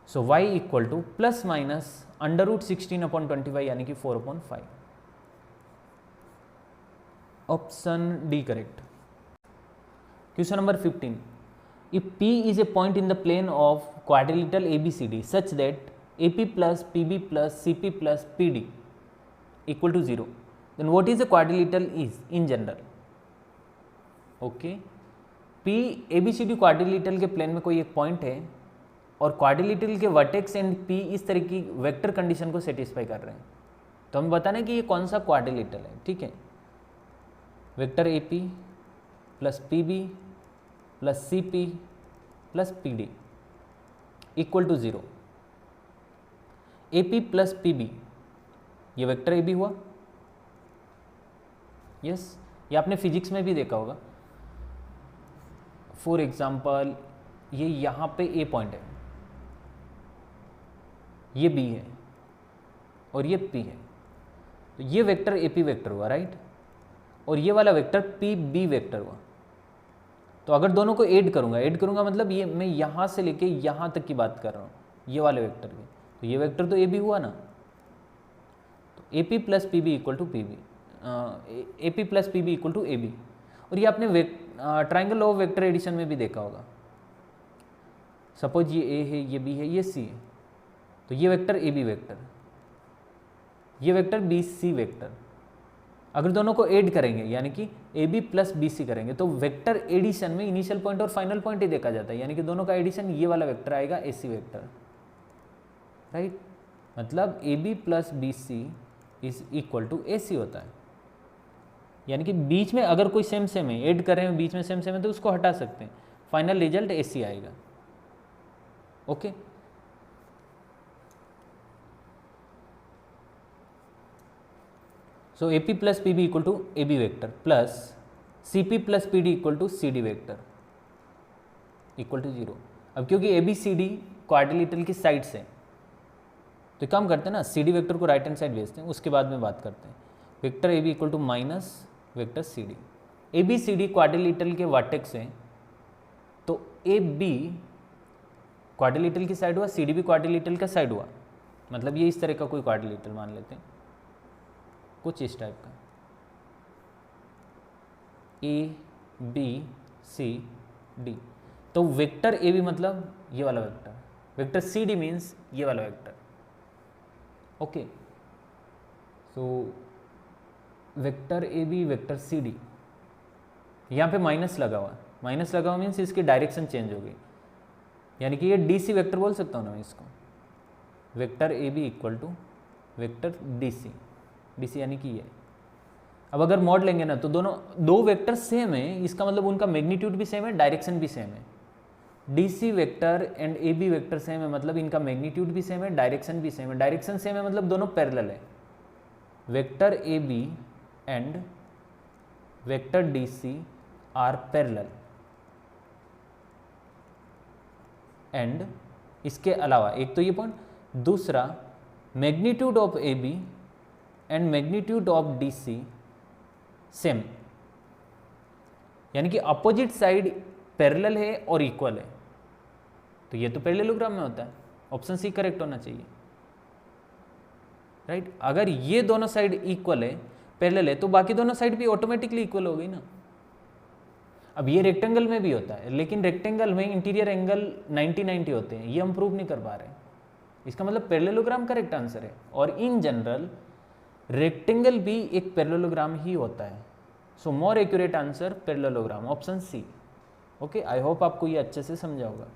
So y equal to plus minus under root 16 upon 25 यानी कि 4/5। Option D correct. Question number 15, if P is a point in the plane of quadrilateral ABCD such that AP plus PB plus CP plus PD equal to 0, then what is a quadrilateral is in general? Okay, P ABCD quadrilateral के plane में कोई एक point है और quadrilateral के vertex and P इस तरह की वेक्टर कंडीशन को सेटिस्फाई कर रहे हैं, तो हमें बताना है कि ये कौन सा क्वाड्रिलेटरल है। ठीक है, vector AP plus PB plus CP plus PD equal to 0। AP plus PB ये वेक्टर AB हुआ, यस, ये आपने फिजिक्स में भी देखा होगा। फॉर एग्जाम्पल ये यहाँ पे A पॉइंट है, ये B है और ये P है, तो ये वेक्टर AP वेक्टर हुआ, राइट, और ये वाला वेक्टर PB वेक्टर हुआ। तो अगर दोनों को ऐड करूंगा मतलब ये मैं यहाँ से लेके यहाँ तक की बात कर रहा हूँ, ये वाले वेक्टर की, तो ये वेक्टर तो AB हुआ ना। तो AP plus PB equal to PB, AP plus PB equal to AB। और ये आपने ट्राइंगल ऑफ वेक्टर एडिशन में भी देखा होगा। सपोज ये A है, ये B है, ये C है, तो ये वेक्टर AB वेक्टर, ये वेक्टर BC वेक्टर। अगर दोनों को ऐड करेंगे यानी कि AB प्लस BC करेंगे तो वेक्टर एडिशन में इनिशियल पॉइंट और फाइनल पॉइंट ही देखा जाता है, यानी कि दोनों का एडिशन ये वाला वेक्टर आएगा AC वेक्टर, राइट। मतलब AB plus BC is equal to AC होता है, यानी कि बीच में अगर कोई सेम सेम है, ऐड कर रहे हैं बीच में सेम सेम है तो उसको हटा सकते हैं, फाइनल रिजल्ट AC आएगा। Okay, so AP plus PB equal to AB vector plus CP plus PD equal to CD vector equal to 0। अब क्योंकि ABCD क्वाड्रिलेटरल की साइड्स है तो काम करते हैं ना, CD वेक्टर को राइट हैंड साइड भेजते हैं, उसके बाद में बात करते हैं। Vector AB equal to minus vector CD। ABCD quadrilateral के वर्टेक्स हैं तो AB क्वाड्रिलेटरल की साइड हुआ, CD भी क्वाड्रिलेटरल का साइड हुआ, मतलब ये इस तरह का कोई क्वाड्रिलेटरल मान लेते हैं, कुछ इस टाइप का ABCD। तो वेक्टर AB मतलब ये वाला वेक्टर, वेक्टर CD मीन्स ये वाला vector. Okay, so vector AB vector CD, यहाँ पे माइनस लगा हुआ, माइनस लगा हुआ मीन्स इसकी डायरेक्शन चेंज हो गई, यानी कि ये DC वेक्टर बोल सकता हूँ ना मैं इसको। Vector AB equal to vector DC यानी कि ये। अब अगर मॉड लेंगे ना तो दोनों दो वेक्टर सेम है, इसका मतलब उनका मैग्नीट्यूड भी सेम है, डायरेक्शन भी सेम है। DC vector and AB vector same है मतलब इनका मैग्नीट्यूड भी सेम है, डायरेक्शन भी सेम है। डायरेक्शन सेम है मतलब दोनों पैरेलल है। Vector AB and vector DC are parallel. And इसके अलावा एक तो ये पॉइंट, दूसरा magnitude of AB and magnitude of DC same, यानी कि अपोजिट साइड पैरेलल है और इक्वल है, तो ये तो पैरेललोग्राम में होता है। ऑप्शन सी करेक्ट होना चाहिए, राइट। अगर ये दोनों साइड इक्वल है, पैरेलल है, तो बाकी दोनों साइड भी ऑटोमेटिकली इक्वल हो गई ना। अब ये रेक्टेंगल में भी होता है, लेकिन रेक्टेंगल में इंटीरियर एंगल 90-90 होते हैं, ये हम प्रूव नहीं कर पा रहे। इसका मतलब पैरेललोग्राम करेक्ट आंसर है। और इन जनरल रेक्टेंगल भी एक पैरेललोग्राम ही होता है। So more accurate answer parallelogram, option C. Okay, I hope आपको ये अच्छे से समझा होगा।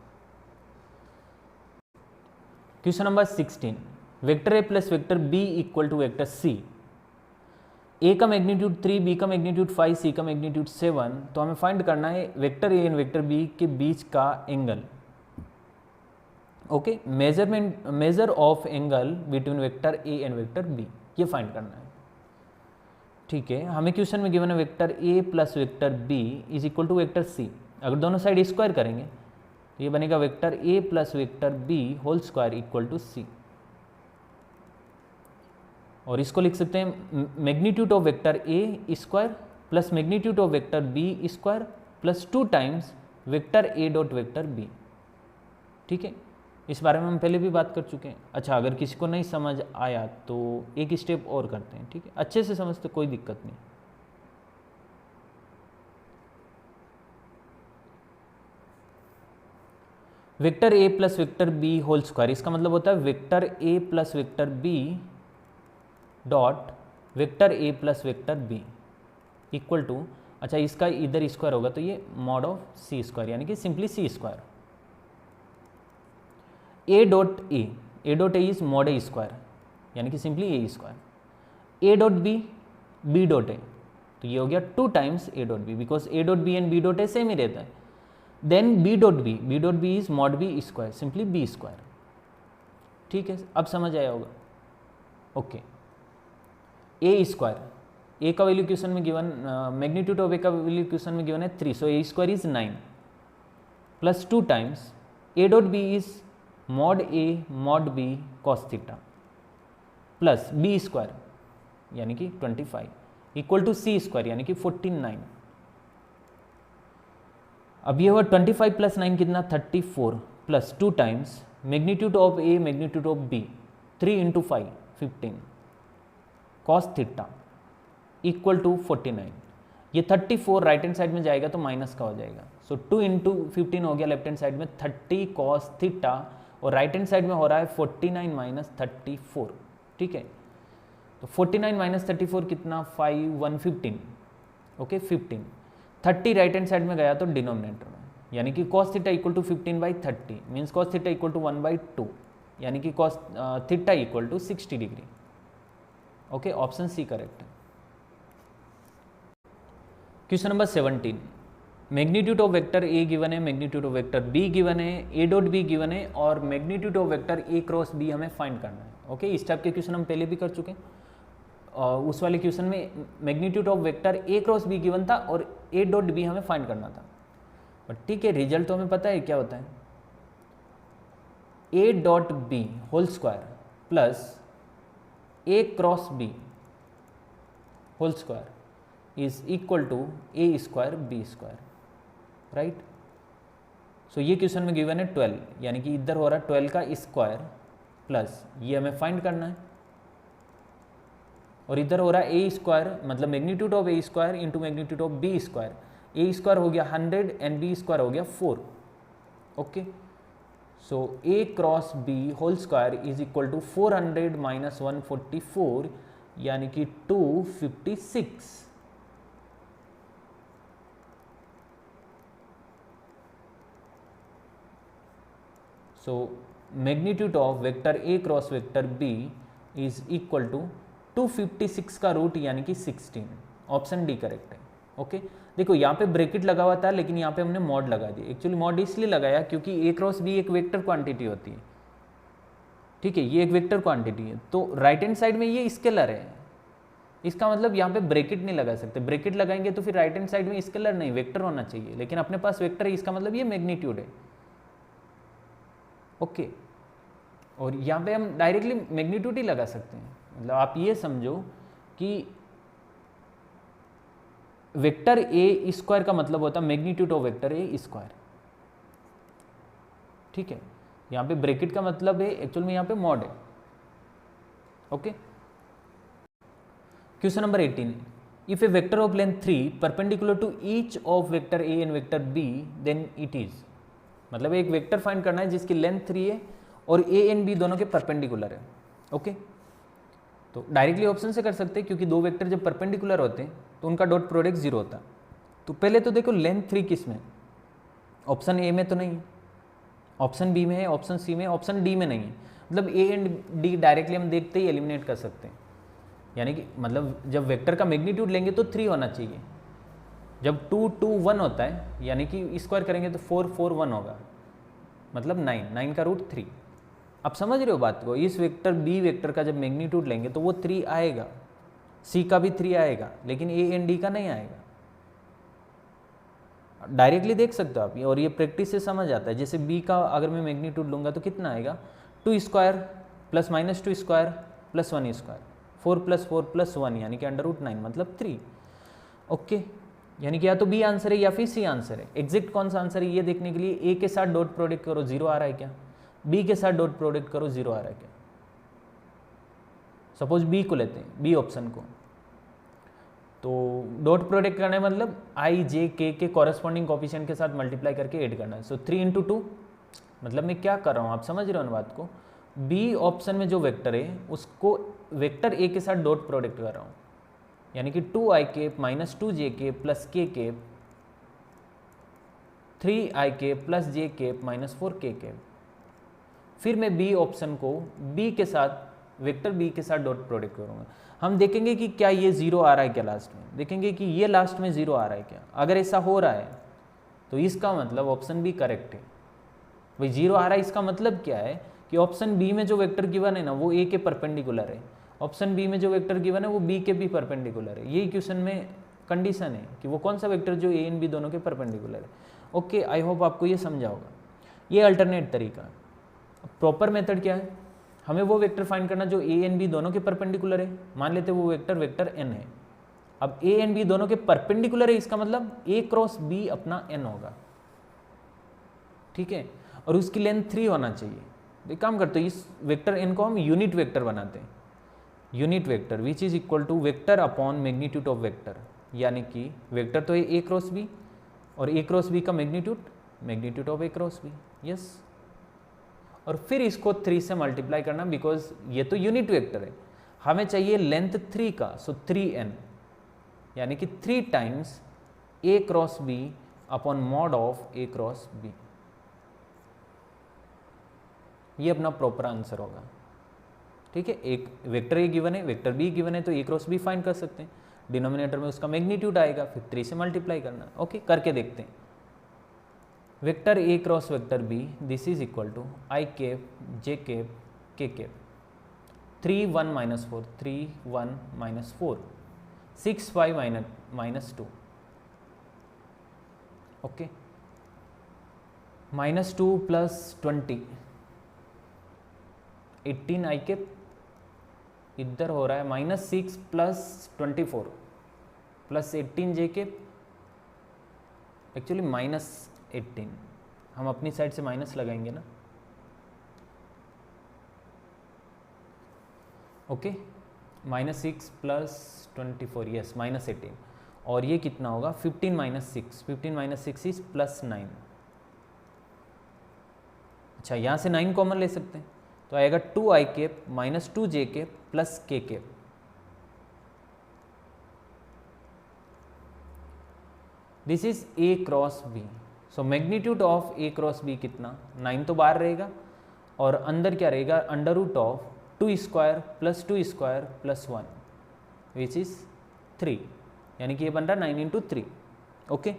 Question number 16, vector A plus vector B equal to vector C. A का मैग्नीट्यूड 3, बी का मैग्नीट्यूड 5, सी का मैग्नीट्यूड 7। तो हमें फाइंड करना है vector A and vector B के बीच का angle. Okay, measure of angle between vector A and vector B, ये फाइंड करना है। ठीक है, हमें क्वेश्चन में गिवन है vector A plus vector B is equal to vector C. अगर दोनों साइड स्क्वायर करेंगे तो ये बनेगा vector A plus vector B whole square equal to C. और इसको लिख सकते हैं magnitude of vector A square plus magnitude of vector B square plus 2 times vector A dot vector B. ठीक है, इस बारे में हम पहले भी बात कर चुके हैं। अच्छा, अगर किसी को नहीं समझ आया तो एक स्टेप और करते हैं। ठीक है, अच्छे से समझते, कोई दिक्कत नहीं। Vector A plus vector B whole square, इसका मतलब होता है vector A plus vector B dot vector A plus vector B equal to, अच्छा इसका इधर स्क्वायर होगा तो ये मॉड ऑफ सी स्क्वायर, यानी कि simply C square. A dot A is mod A square, यानी कि simply A square. A dot B dot A, तो ये हो गया 2 times A dot B, because A dot B and B dot A same ही रहता है। Then B dot B is mod B square, simply B square. ठीक है, अब समझ आया होगा। ओके, ए स्क्वायर, ए का वैल्यू क्वेश्चन में गिवन, मैग्नीट्यूड ऑफ ए का वैल्यू क्वेश्चन में गिवन है 3, so A square is 9 plus 2 times A dot B is mod A mod B cos theta plus B square यानी कि 25 equal to C square यानी कि 49। अब ये हुआ 25 प्लस 9 कितना 34 plus 2 times magnitude of A magnitude of B 3 into 5 15 cos theta equal to 49। ये 34 right hand side में जाएगा तो माइनस का हो जाएगा, सो 2 इंटू 15 हो गया लेफ्ट हैंड साइड में 30 कॉस थीटा, और राइट हैंड साइड में हो रहा है 49 माइनस 34। ठीक है, तो 49 माइनस 34 कितना 5 115, ओके 15। 30 राइट हैंड साइड में गया तो डिनोमिनेटर में, यानी कि cos theta equal to 15/30 means cos theta equal to 1/2, यानी कि cos theta equal to 60 degree. Okay, option C correct है। Question number 17, magnitude of vector A given है, magnitude of vector B given है, A dot B given है, और magnitude of vector A cross B हमें find करना है। Okay, इस type के क्वेश्चन हम पहले भी कर चुके हैं, और उस वाले क्वेश्चन में magnitude of vector A cross be given था और ए डॉट बी हमें फाइंड करना था। बट ठीक है, रिजल्ट तो हमें पता है क्या होता है, A dot B whole square plus A cross B whole square is equal to A square B square, right. So ये क्वेश्चन में गिवन है 12, यानी कि इधर हो रहा है 12 का स्क्वायर प्लस ये हमें फाइंड करना है, और इधर हो रहा है ए स्क्वायर, मतलब magnitude of A square into magnitude of B square. A square हो गया 100 एंड बी स्क्वायर हो गया 4। Okay, so A cross B whole square is equal to 400 minus 144 यानी कि 256। So magnitude of vector A cross vector B is equal to 256 का root यानी कि 16। Option D correct है। ओके, देखो यहाँ पे ब्रैकेट लगा हुआ था लेकिन यहाँ पे हमने मॉड लगा दिया। एक्चुअली मॉड इसलिए लगाया क्योंकि ए क्रॉस बी एक वेक्टर क्वांटिटी होती है। ठीक है, ये एक वेक्टर क्वांटिटी है, तो राइट हैंड साइड में ये स्केलर है, इसका मतलब यहाँ पे ब्रैकेट नहीं लगा सकते। ब्रैकेट लगाएंगे तो फिर राइट हैंड साइड में स्केलर नहीं वेक्टर होना चाहिए, लेकिन अपने पास वेक्टर है, इसका मतलब ये मैग्नीट्यूड है। ओके, और यहाँ पे हम डायरेक्टली मैग्नीट्यूड ही लगा सकते हैं। मतलब आप ये समझो कि वेक्टर ए स्क्वायर का मतलब होता है magnitude of vector A square. ठीक है, यहाँ पे ब्रैकेट का मतलब है एक्चुअल में यहाँ पे मॉड है। Okay, question number 18, if a vector of length 3 perpendicular to each of vector A and vector B then it is, मतलब एक वेक्टर फाइंड करना है जिसकी लेंथ 3 है और ए एंड बी दोनों के परपेंडिकुलर है। ओके, तो डायरेक्टली ऑप्शन से कर सकते हैं क्योंकि दो वेक्टर जब परपेंडिकुलर होते हैं तो उनका डॉट प्रोडक्ट 0 होता है। तो पहले तो देखो लेंथ 3 किस में, ऑप्शन ए में तो नहीं है, ऑप्शन बी में है, ऑप्शन सी में, ऑप्शन डी में नहीं है। मतलब ए एंड डी डायरेक्टली हम देखते ही एलिमिनेट कर सकते हैं, यानी कि मतलब जब वेक्टर का मैग्नीट्यूड लेंगे तो 3 होना चाहिए। जब 2 2 1 होता है यानी कि स्क्वायर करेंगे तो 4 4 1 होगा, मतलब 9 9 का रूट 3। आप समझ रहे हो बात को, इस वेक्टर बी वेक्टर का जब मैग्नीट्यूड लेंगे तो वो 3 आएगा, सी का भी 3 आएगा, लेकिन ए एंड डी का नहीं आएगा। डायरेक्टली देख सकते हो आप, और ये प्रैक्टिस से समझ आता है। जैसे बी का अगर मैं मैग्नीट्यूड लूँगा तो कितना आएगा, 2 square plus -2 square plus 1 square, 4 + 1 यानी कि √9 मतलब 3। ओके, यानी कि या तो बी आंसर है या फिर सी आंसर है। एग्जैक्ट कौन सा आंसर है ये देखने के लिए ए के साथ डॉट प्रोडक्ट करो, 0 आ रहा है क्या, बी के साथ डॉट प्रोडक्ट करो, 0 आ रहा है क्या। सपोज बी को लेते हैं, बी ऑप्शन को, तो डॉट प्रोडक्ट करना है मतलब आई जे के कॉरेस्पॉन्डिंग कोफिशिएंट के साथ मल्टीप्लाई करके ऐड करना है। सो 3 × 2 मतलब मैं क्या कर रहा हूँ, आप समझ रहे हो ना बात को। बी ऑप्शन में जो वेक्टर है उसको वेक्टर ए के साथ डॉट प्रोडक्ट कर रहा हूँ, यानी कि 2i - 2j + k 3i + j -4k। फिर मैं बी ऑप्शन को बी के साथ वेक्टर बी के साथ डॉट प्रोडक्ट करूँगा। हम देखेंगे कि क्या ये 0 आ रहा है क्या लास्ट में, देखेंगे कि ये लास्ट में 0 आ रहा है क्या। अगर ऐसा हो रहा है तो इसका मतलब ऑप्शन बी करेक्ट है। भाई 0 आ रहा है इसका मतलब क्या है कि ऑप्शन बी में जो वेक्टर गिवन है ना वो ए के परपेंडिकुलर है, ऑप्शन बी में जो वेक्टर गिवन है वो बी के भी परपेंडिकुलर है। यही क्वेश्चन में कंडीशन है कि वो कौन सा वेक्टर जो ए एंड बी दोनों के परपेंडिकुलर है। ओके, आई होप आपको ये समझा होगा। ये अल्टरनेट तरीका। प्रॉपर मेथड क्या है, हमें वो वेक्टर फाइंड करना जो ए एंड बी दोनों के परपेंडिकुलर है। मान लेते वो वेक्टर एन है। अब ए एंड बी दोनों के परपेंडिकुलर है, इसका मतलब ए क्रॉस बी अपना एन होगा, ठीक है, और उसकी लेंथ 3 होना चाहिए। एक काम करते हैं, इस वेक्टर एन को हम यूनिट वेक्टर बनाते हैं। Unit vector which is equal to vector upon magnitude of vector, यानी कि वेक्टर तो है ए क्रॉस बी और ए क्रॉस बी का magnitude of A cross B. Yes, और फिर इसको 3 से मल्टीप्लाई करना, बिकॉज ये तो यूनिट वेक्टर है, हमें चाहिए लेंथ 3 का। सो 3n यानी कि 3 times A cross B upon mod of A cross B. ये अपना प्रॉपर आंसर होगा, ठीक है। एक वेक्टर ए गिवन है, वेक्टर बी गिवन है, तो ए क्रॉस बी फाइंड कर सकते हैं। डिनोमिनेटर में उसका मैग्नीट्यूड आएगा, फिर 3 से मल्टीप्लाई करना। ओके, करके देखते हैं। Vector A cross vector B, this is equal to i cap j cap k cap, 3 1 -4 3 1 -4 6 5 -2। Okay, -2 + 20 18 i cap, इधर हो रहा है -6 + 24 + 18 j कैप, एक्चुअली -18, हम अपनी साइड से माइनस लगाएंगे ना। ओके, -6 + 24, यस -18, और ये कितना होगा 15 - 6, 15 - 6 इज +9। अच्छा, यहाँ से 9 कॉमन ले सकते हैं, तो आएगा 2i cap -2j cap + k cap. This is A cross B. So magnitude of A cross B कितना, 9 तो बाहर रहेगा और अंदर क्या रहेगा, √2² + 2² + 1 विच इज 3, यानी कि ये बन रहा 9 × 3। Okay,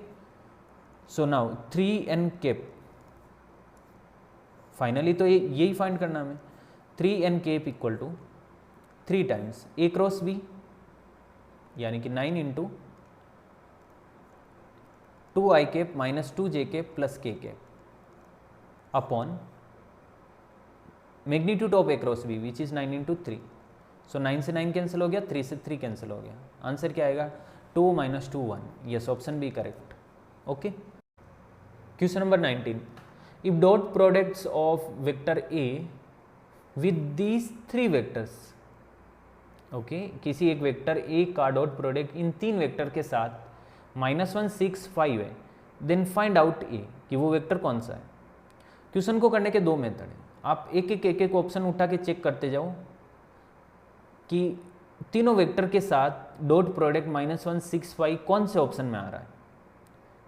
so now 3n cap, finally तो यही फाइंड करना हमें। 3n cap equal to 3 times A cross B, यानी कि 9 × 2i cap -2j cap + k cap upon magnitude of A cross B which is 9 × 3। सो 9 से 9 कैंसिल हो गया, 3 से 3 कैंसिल हो गया। आंसर क्या आएगा 2 - 2 1। Yes, option B correct. Okay, question number 19, if dot products of vector A with these 3 vectors. Okay, किसी एक वेक्टर ए का डॉट प्रोडक्ट इन 3 वेक्टर के साथ -1 6 5 है, देन फाइंड आउट ए, कि वो वेक्टर कौन सा है। क्वेश्चन को करने के 2 मेथड हैं। आप एक ऑप्शन उठा के चेक करते जाओ कि तीनों वेक्टर के साथ डॉट प्रोडक्ट -1 6 5 कौन से ऑप्शन में आ रहा है।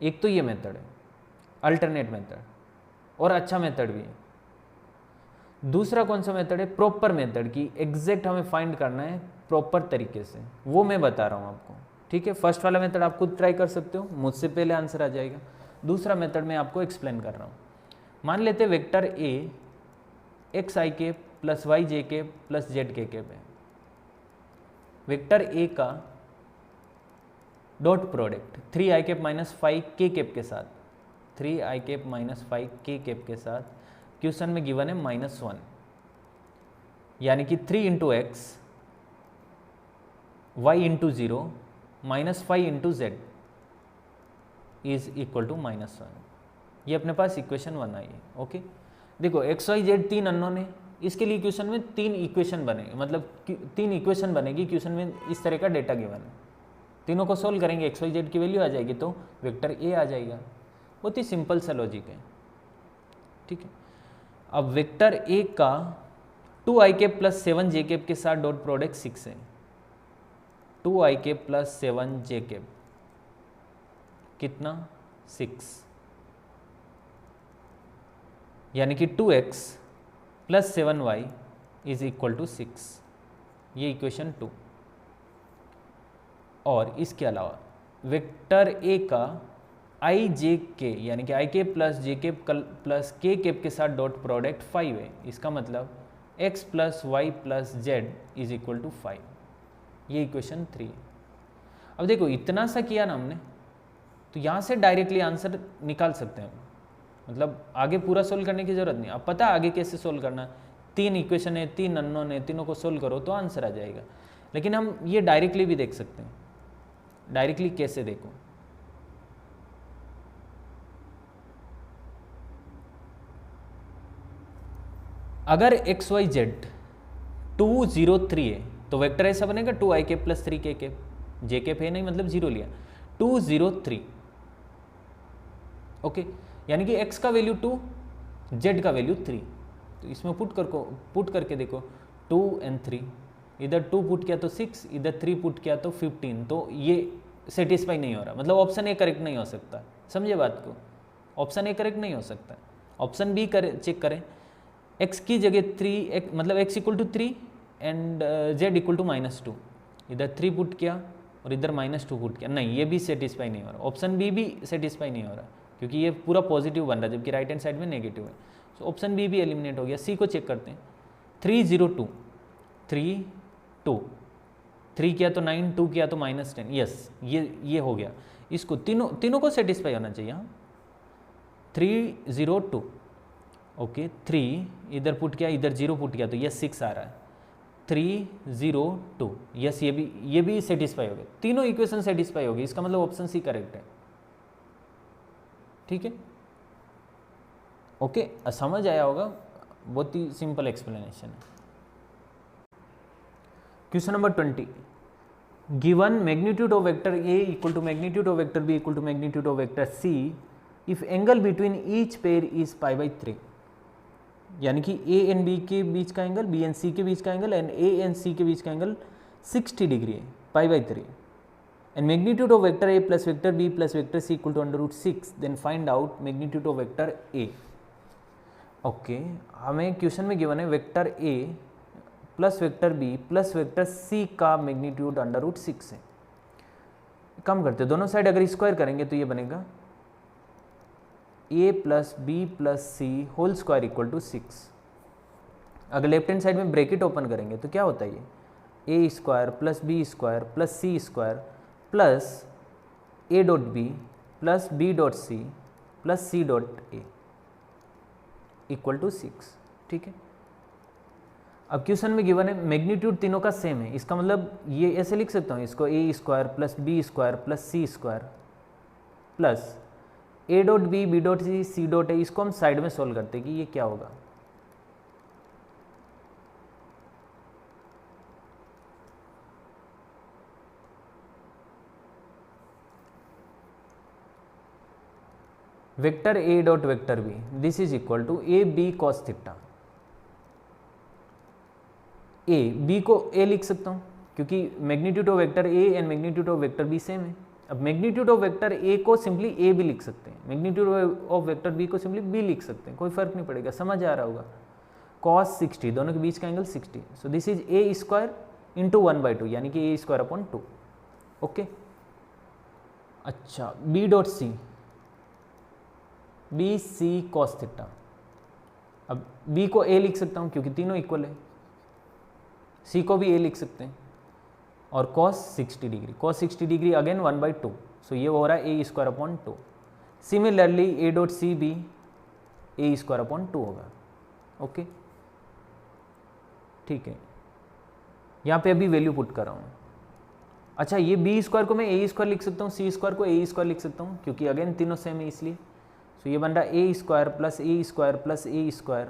एक तो ये मेथड है, अल्टरनेट मेथड, और अच्छा मेथड भी है। दूसरा कौन सा मेथड है, प्रॉपर मेथड, की एग्जैक्ट हमें फाइंड करना है प्रॉपर तरीके से, वो मैं बता रहा हूँ आपको, ठीक है। फर्स्ट वाला मेथड आप खुद ट्राई कर सकते हो, मुझसे पहले आंसर आ जाएगा। दूसरा मेथड मैं आपको एक्सप्लेन कर रहा हूँ। मान लेते vector A xi cap + yj cap + zk cap है। वेक्टर ए का dot product 3i cap -5 k cap के साथ, 3i कैप -5 k कैप के साथ क्वेश्चन में गिवन है -1, यानी कि 3 × x Y into zero minus five into Z is equal to -1। ये अपने पास इक्वेशन 1 आई है। ओके, देखो एक्स वाई जेड तीन अननोन है, इसके लिए क्वेश्चन में तीन इक्वेशन बनेगी, मतलब तीन इक्वेशन बनेगी क्वेश्चन में, इस तरह का डेटा गिवन है, तीनों को सोल्व करेंगे, एक्स वाई जेड की वैल्यू आ जाएगी तो वेक्टर ए आ जाएगा। बहुत ही सिंपल सा लॉजिक है, ठीक है। अब वेक्टर ए का 2i प्लस 7j के साथ डॉट प्रोडक्ट 6 है। 2i प्लस 7j कितना 6, यानी कि 2x plus 7y is equal to 6, ये इक्वेशन 2। और इसके अलावा वेक्टर ए का आई जे के यानी कि आई के प्लस जे के प्लस के केप के साथ डॉट प्रोडक्ट 5 है। इसका मतलब x plus Y plus Z is equal to 5, ये इक्वेशन 3 है। अब देखो इतना सा किया ना हमने, तो यहाँ से डायरेक्टली आंसर निकाल सकते हैं, मतलब आगे पूरा सोल्व करने की ज़रूरत नहीं। अब पता है आगे कैसे सोल्व करना, तीन इक्वेशन है, तीन अननोन है, तीनों को सोल्व करो तो आंसर आ जाएगा। लेकिन हम ये डायरेक्टली भी देख सकते हैं। डायरेक्टली कैसे देखो, अगर एक्स वाई जेड 2 0 3 है तो वेक्टर ऐसा बनेगा 2i प्लस 3 के जे केप है नहीं, मतलब 0 लिया, 2 0 3। ओके, यानी कि x का वैल्यू 2, z का वैल्यू 3। तो इसमें पुट करके देखो 2 और 3, इधर 2 पुट किया तो 6, इधर 3 पुट किया तो 15। तो ये सेटिस्फाई नहीं हो रहा, मतलब ऑप्शन ए करेक्ट नहीं हो सकता। समझे बात को, ऑप्शन ए करेक्ट नहीं हो सकता। ऑप्शन बी चेक करें, x की जगह 3, मतलब x equal to 3 and z equal to -2, इधर 3 पुट किया और इधर -2 पुट किया, नहीं ये भी सेटिस्फाई नहीं हो रहा। ऑप्शन बी भी सेटिस्फाई नहीं हो रहा क्योंकि ये पूरा पॉजिटिव बन रहा है जबकि राइट हैंड साइड में नेगेटिव है। सो ऑप्शन बी भी एलिमिनेट हो गया। सी को चेक करते हैं, 3 0 2, 3 2, 3 किया तो 9, 2 किया तो -10, यस ये हो गया। इसको तीनों को सेटिस्फाई होना चाहिए। हाँ, 3 0 2, ओके, 3 इधर पुट किया, इधर 0 पुट किया तो यस 6 आ रहा है। 3 0 2, यस ये भी सेटिस्फाई हो गए, तीनों इक्वेशन सेटिस्फाई हो गई। इसका मतलब ऑप्शन सी करेक्ट है, ठीक है। ओके, समझ आया होगा, बहुत ही सिंपल एक्सप्लेनेशन है। Question number 20, given magnitude of vector A equal to magnitude of vector B equal to magnitude of vector C if angle between each pair is π/3, यानी कि ए एंड बी के बीच का एंगल, बी एंड सी के बीच का angle and A and सी के बीच का एंगल 60 डिग्री है, π/3, and magnitude of vector A plus vector B plus vector C equal to √6, then find out magnitude of vector A। Okay, हमें क्वेश्चन में given है vector A plus vector B plus vector C का magnitude √6 है। कम करते, दोनों side अगर square करेंगे तो ये बनेगा A plus B plus C whole square equal to 6। अगर लेफ्ट हैंड साइड में ब्रैकेट ओपन करेंगे तो क्या होता है, ये A square plus B square plus C square plus A dot B plus B dot C plus C dot A equal to 6, ठीक है। अब क्वेश्चन में गिवन है मैग्नीट्यूड तीनों का सेम है, इसका मतलब ये ऐसे लिख सकता हूँ इसको, A square plus B square plus C square plus A dot B dot C dot A. इसको हम साइड में सोल्व करते हैं कि ये क्या होगा। Vector A dot vector B, this is equal to A B cos theta. A B को ए लिख सकता हूँ क्योंकि magnitude of vector A and magnitude of vector B same है। अब मैग्नीट्यूड ऑफ वेक्टर ए को सिंपली ए भी लिख सकते हैं, मैग्नीट्यूड ऑफ वेक्टर बी को सिंपली बी लिख सकते हैं, कोई फर्क नहीं पड़ेगा, समझ आ रहा होगा। कॉस 60, दोनों के बीच का angle 60, so this is A square into 1/2 यानी कि ए स्क्वायर अपॉन 2। ओके, अच्छा B dot C, B C cos theta. अब बी को ए लिख सकता हूँ क्योंकि तीनों इक्वल है, सी को भी ए लिख सकते हैं और cos 60 degree, cos 60 degree again 1/2, so ये हो रहा है A square upon 2। Similarly A dot C भी ए स्क्वायर अपॉन 2 होगा। ओके, ठीक है, यहाँ पे अभी वैल्यू पुट कर रहा हूँ, अच्छा, ये बी स्क्वायर को मैं ए स्क्वायर लिख सकता हूँ, सी स्क्वायर को ए स्क्वायर लिख सकता हूँ, क्योंकि अगेन तीनों सेम है इसलिए। सो ये बन रहा है A square plus A square plus A square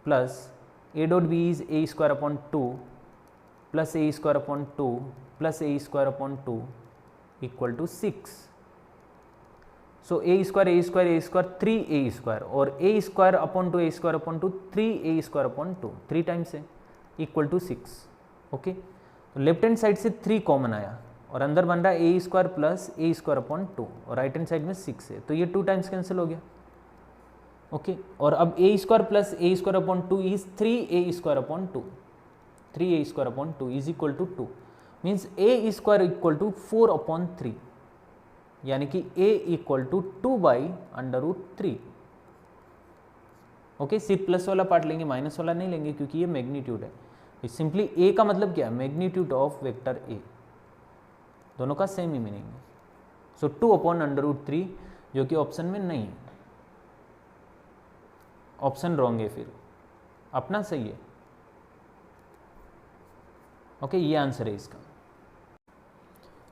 plus A dot B is A square upon 2 plus A square upon 2 plus A square upon 2 equal to 6। So A square 3 A square और A square upon 2 A square upon 2 3 A square upon 2 3 times है equal to 6। Okay, तो left hand side से 3 common आया और अंदर बन रहा है A square plus A square upon 2 और राइट हैंड साइड में 6 है, तो ये 2 टाइम्स कैंसिल हो गया। ओके, और अब A square plus A square upon 2 is 3 A square upon 2, 3 A square upon 2 is equal to 2, means A square equal to 4 upon 3, यानी कि a equal to 2 by under root 3। Okay, सिर्फ plus वाला part लेंगे, minus वाला नहीं लेंगे, क्योंकि ये मैग्नीट्यूड है। सिंपली a का मतलब क्या है, मैग्नीट्यूड ऑफ वेक्टर a, दोनों का सेम ही मीनिंग है। सो 2 अपॉन अंडर रूट 3, जो कि ऑप्शन में नहीं है, ऑप्शन रॉन्ग है, फिर अपना सही है। ओके, ये आंसर है इसका।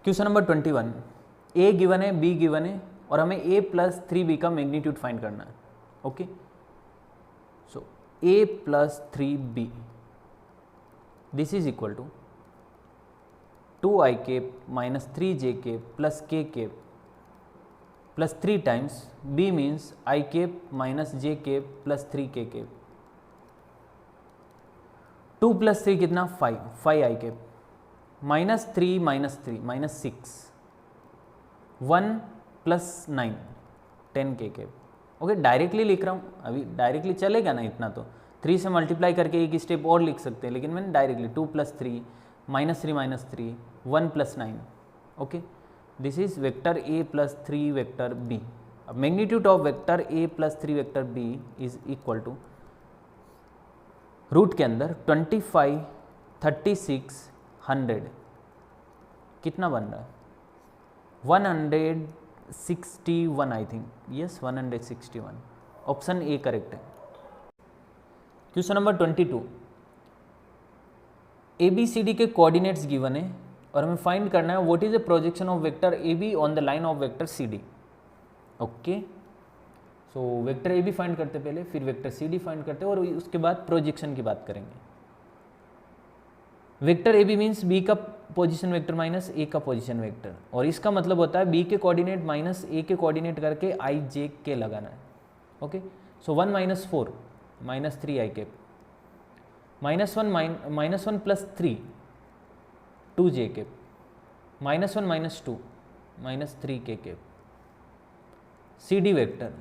क्वेश्चन नंबर 21, ए गिवन है, बी गिवन है और हमें a प्लस 3b का मैग्नीट्यूड फाइंड करना है। Okay, so a plus 3b this is equal to 2i cap minus 3j cap plus k cap plus 3 times b means i cap minus j cap plus 3k cap. 2 plus 3 कितना 5i cap minus 3 minus 6 1 plus 9 10k cap. Okay, directly लिख रहा हूँ, अभी directly चलेगा ना इतना, तो 3 से मल्टीप्लाई करके एक स्टेप और लिख सकते हैं, लेकिन मैंने directly 2 plus 3 minus 3 1 plus 9। Okay, this is vector a plus 3 vector b। अब magnitude of vector a plus 3 vector b is equal to root के अंदर 25 36 100 कितना बन रहा है 161 I think, yes 161, option A correct है। Question number 22, A B C D के coordinates given है और हमें फाइंड करना है what is the projection of vector A B on the line of vector C D. Okay, so vector A B find करते पहले, फिर वेक्टर सी डी फाइंड करते और उसके बाद प्रोजेक्शन की बात करेंगे। Vector A B means B का पोजीशन वेक्टर माइनस ए का पोजीशन वेक्टर, और इसका मतलब होता है बी के कोऑर्डिनेट माइनस ए के कोऑर्डिनेट करके आई जे के लगाना है। Okay, so 1 minus 4 minus 3 I cap minus 1 plus 3 2 J cap minus 1 minus 2 minus 3 K cap. C D vector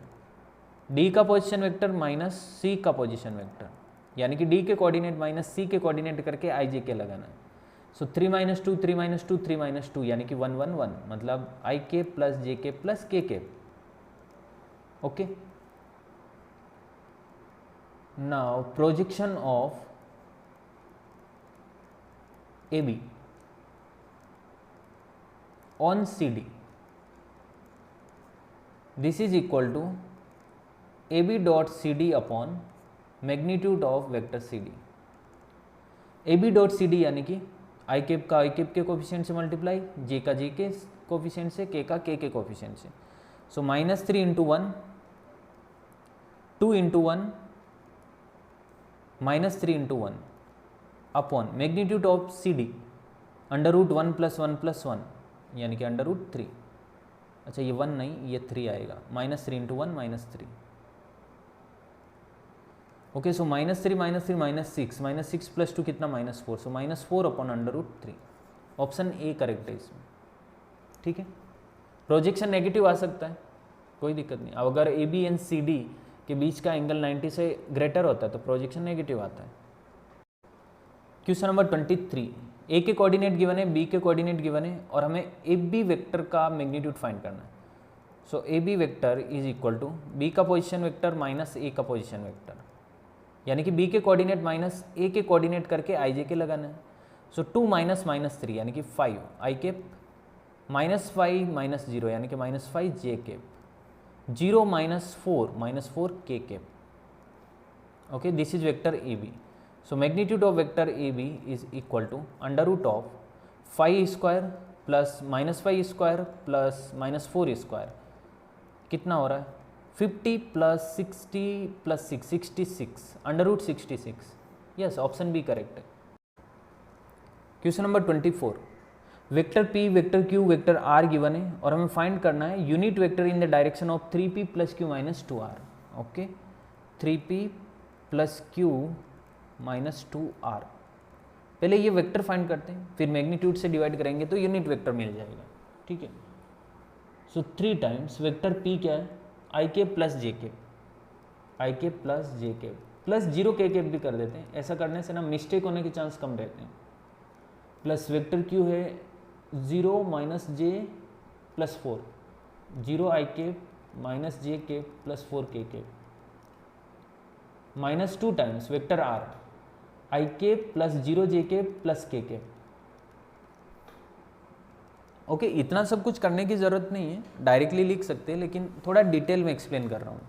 D का पोजीशन वेक्टर माइनस सी का पोजीशन वेक्टर, यानी कि D के coordinate minus सी के कोऑर्डिनेट करके आई जे के लगाना है। सो 3 माइनस 2 3 माइनस 2 3 माइनस 2 यानी कि 1 1 1, मतलब आई के प्लस जे के प्लस के के। Okay, now projection of A B on C D, this is equal to A B dot C D upon magnitude of vector C D. A B dot C D यानी कि I cap का I cap के coefficient से multiply, J का J के coefficient से, के का के कोफिशिएंट से। So minus 3 into 1 2 into 1 minus 3 into 1 upon magnitude of C D under root 1 plus 1 plus 1 यानी कि अंडर रूट 3। अच्छा, ये 1 नहीं, ये 3 आएगा, minus 3 into 1 minus 3। Okay, so minus 3 minus 3 minus 6 plus 2 कितना minus 4, so minus 4 upon under root 3, option A correct है इसमें। ठीक है, प्रोजेक्शन नेगेटिव आ सकता है, कोई दिक्कत नहीं। अब अगर A B and C D के बीच का एंगल 90 से ग्रेटर होता है तो प्रोजेक्शन नेगेटिव आता है। क्वेश्चन नंबर 23, ए के कोऑर्डिनेट गिवन है, बी के कोऑर्डिनेट गिवन है और हमें ए बी वेक्टर का मैग्नीट्यूड फाइंड करना है। So A B vector is equal to B का पोजीशन वेक्टर माइनस ए का पोजीशन वेक्टर, यानी कि बी के कोऑर्डिनेट माइनस ए के कोऑर्डिनेट करके आई जे के लगाना है। सो 2 माइनस माइनस 3 यानी कि 5 आई केप माइनस 5 माइनस 0 यानी कि minus 5 J cap 0 minus 4 K cap. Okay, this is vector A B. So magnitude of vector A B is equal to under root of 5 square plus -5 square plus -4 square कितना हो रहा है 50 plus 60 plus 6 66 √66। Yes, option B correct है। Question number 24, vector p, vector q, vector r given है और हमें find करना है unit vector in the direction of 3p plus q minus 2r। Okay, 3p plus q minus 2r। पहले ये vector find करते हैं, फिर मैग्नीट्यूड से डिवाइड करेंगे तो यूनिट वेक्टर मिल जाएगा। ठीक है, सो 3 टाइम्स वेक्टर p क्या है i के प्लस j के, i के प्लस j के प्लस 0 k के भी कर देते हैं। ऐसा करने से ना मिस्टेक होने के चांस कम रहते हैं। प्लस वेक्टर q है 0 माइनस जे प्लस 4, 0 i के माइनस जे के प्लस 4 के minus 2 times vector r i के प्लस 0 जे के प्लस के। ओके, इतना सब कुछ करने की ज़रूरत नहीं है, डायरेक्टली लिख सकते हैं, लेकिन थोड़ा डिटेल में एक्सप्लेन कर रहा हूँ।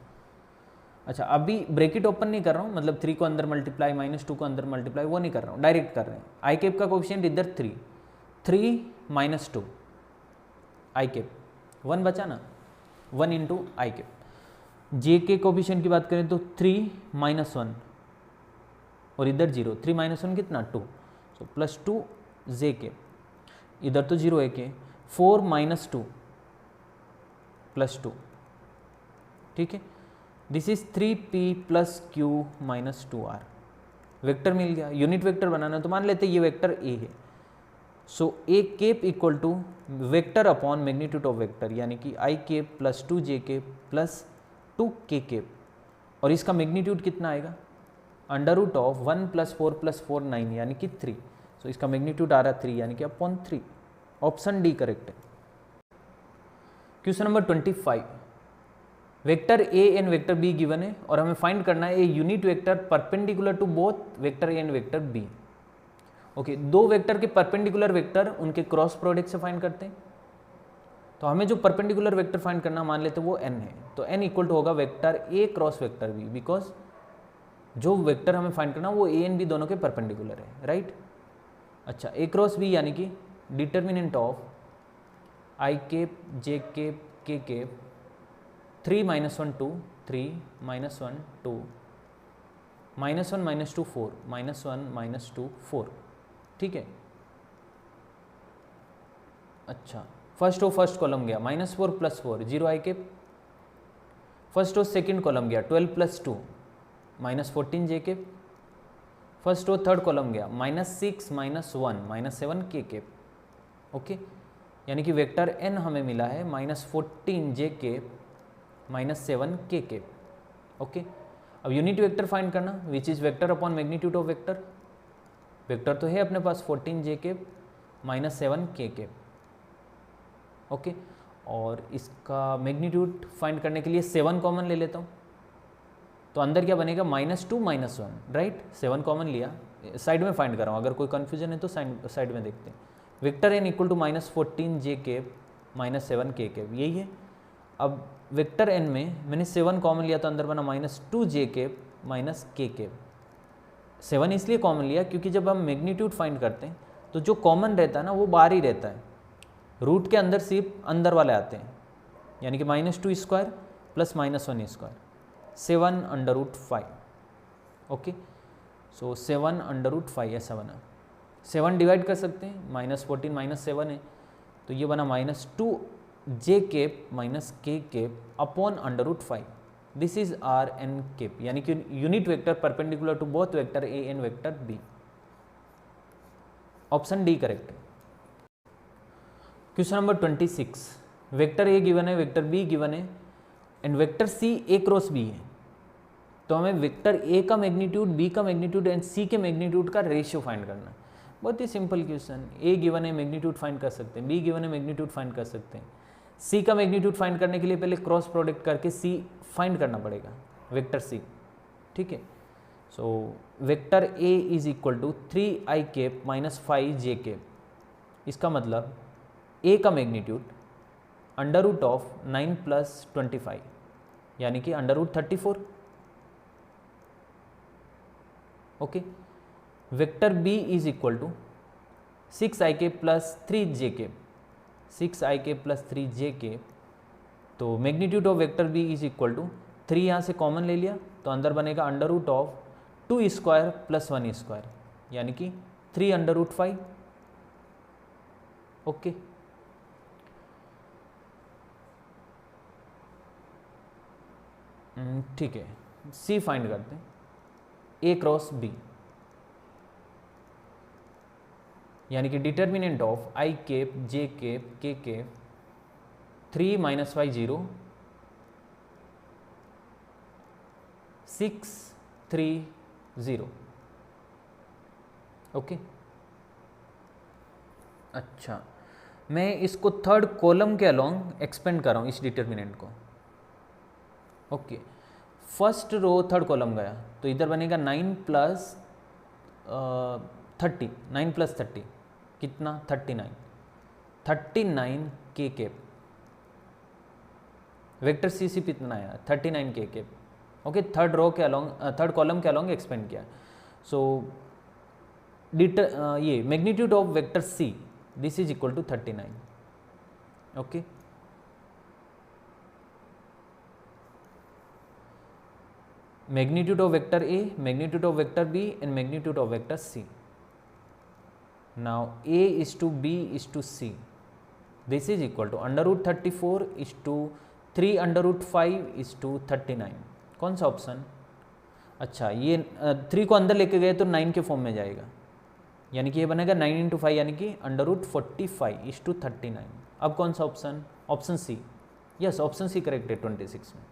अच्छा, अभी ब्रैकेट ओपन नहीं कर रहा हूँ, मतलब 3 को अंदर मल्टीप्लाई -2 को अंदर मल्टीप्लाई वो नहीं कर रहा हूँ, डायरेक्ट कर रहे हैं। आई कैप का कोफिशिएंट इधर 3 माइनस 2 आई कैप 1 बचा ना, 1 इंटू आई कैप। जे के कोफिशिएंट की बात करें तो 3 माइनस 1 और इधर 0, 3 माइनस 1 कितना 2, सो प्लस 2 जे के, इधर तो 0 है के, 4 माइनस 2 प्लस 2। ठीक है, this is 3p plus q minus 2r। Vector मिल गया। यूनिट वेक्टर बनाना तो मान लेते ये वेक्टर a है, so a cap equal to vector upon magnitude of vector, यानी कि i cap plus 2j cap plus 2k cap, और इसका मैग्नीट्यूड कितना आएगा √of 1 + 4 + 4 9 यानी कि 3। सो इसका मैग्नीट्यूड आ रहा 3 यानी कि अपॉन 3। ऑप्शन डी करेक्ट है। Question number 25, vector a and vector b given है और हमें फाइंड करना है a unit vector perpendicular to both vector a and vector b। Okay, दो वेक्टर के परपेंडिकुलर वेक्टर उनके क्रॉस प्रोडक्ट से फाइंड करते हैं। तो हमें जो परपेंडिकुलर वेक्टर फाइंड करना मान लेते हैं वो n है, तो n इक्वल टू होगा vector a cross vector b, because जो वेक्टर हमें फाइंड करना वो a एंड b दोनों के परपेंडिकुलर है, राइट। अच्छा, a क्रॉस b यानी कि determinant of i cap j cap k cap 3 - 1 2 3 - 1 2 -1 -2 4 -1 -2 4। ठीक है, अच्छा फर्स्ट रो फर्स्ट कॉलम गया -4 + 4 0 i cap, first row second column गया 12 + 2 -14 j cap, first row third column गया -6 - 1 -7 k केप। ओके, यानी कि वेक्टर n हमें मिला है -14 j cap -7 k cap. Okay, अब यूनिट वेक्टर फाइंड करना which is vector upon magnitude of vector. Vector तो है अपने पास 14 j cap -7 k cap. Okay, और इसका मैग्नीट्यूड फाइंड करने के लिए 7 कॉमन ले लेता हूँ, तो अंदर क्या बनेगा -2 - 1, राइट। 7 कॉमन लिया, साइड में फाइंड कर रहा हूँ, अगर कोई कन्फ्यूजन है तो साइड में देखते हैं। Vector n equal to -14 j cap -7 k cap, यही है। अब वेक्टर n में मैंने 7 कॉमन लिया तो अंदर बना -2 j केप -k केप। 7 इसलिए कॉमन लिया क्योंकि जब हम मैग्नीट्यूड फाइंड करते हैं तो जो कॉमन रहता है ना वो बाहर ही रहता है, रूट के अंदर सिर्फ अंदर वाले आते हैं, यानी कि -2 स्क्वायर प्लस -1 स्क्वायर 7 √5। ओके, सो 7 √5 ऐसा बना। 7 डिवाइड कर सकते हैं, -14 -7 है तो ये बना -2 j cap -k cap upon √5। This is r n cap, यानी कि unit vector perpendicular to both vector a and vector b। Option D correct. Question number 26, vector a given है, वेक्टर b गिवन है and vector c a cross b है। तो हमें वेक्टर a का magnitude, b का मैग्नीट्यूड एंड c के मैग्नीट्यूड का रेशियो फाइंड करना है। बहुत ही सिंपल क्वेश्चन। a गिवन है, मैग्नीट्यूड फाइंड कर सकते हैं, b गिवन है, मैग्नीट्यूड फाइंड कर सकते हैं। c का मैग्नीट्यूड फाइंड करने के लिए पहले क्रॉस प्रोडक्ट करके c फाइंड करना पड़ेगा, वेक्टर c। ठीक है, so vector a is equal to 3i cap -5 j cap. इसका मतलब a का मैग्नीट्यूड √of 9 + 25 यानी कि √34। Okay, vector b is equal to 6ik plus 3j, 6ik plus 3j, तो magnitude of vector B is equal to 3 यहाँ से common ले लिया तो अंदर बनेगा under root of 2 square plus 1 square, यानी कि 3 अंडर रूट 5। ओके, ठीक है, सी फाइंड करते हैं, ए क्रॉस बी, यानी कि determinant of I cap J cap K cap 3 - 5 0 6 3 0। Okay, अच्छा, मैं इसको थर्ड कॉलम के अलोंग एक्सपेंड कर रहा हूँ इस डिटर्मिनेंट को। Okay, first row third column गया तो इधर बनेगा 9 प्लस 30, 9 प्लस 30 कितना 39, 39 के केप, वेक्टर सी सी कितना आया 39 के केप। ओके, थर्ड रो के अलोंग, थर्ड कॉलम के अलोंग एक्सपेंड किया। सो ये magnitude of vector C this is equal to 39। Okay, magnitude of vector A, magnitude of vector B and magnitude of vector C. Now A is to B is to C. This is equal to under root 34 is to 3 under root 5 is to 39। कौन सा option? अच्छा, ये 3 को अंदर लेके गए तो 9 के फॉर्म में जाएगा, यानी कि ये बनेगा 9 × 5 यानी कि अंडर रूट 45 is to 39। अब कौन सा option? Option C. Yes, option C correct है 26 में।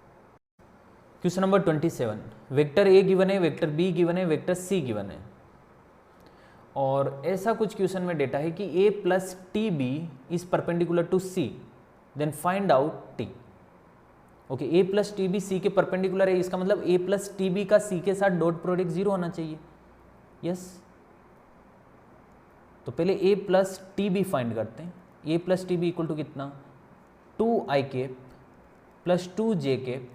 Question number 27, vector A given है, वेक्टर बी गिवन है, वेक्टर सी गिवन है, और ऐसा कुछ क्वेश्चन में डेटा है कि A plus T B is perpendicular to C, then find out T. Okay, A plus T B C के परपेंडिकुलर है, इसका मतलब ए प्लस टी बी का सी के साथ डॉट प्रोडक्ट 0 होना चाहिए। यस, तो पहले A plus T B find करते हैं। A plus T B equal to कितना 2i cap plus 2j cap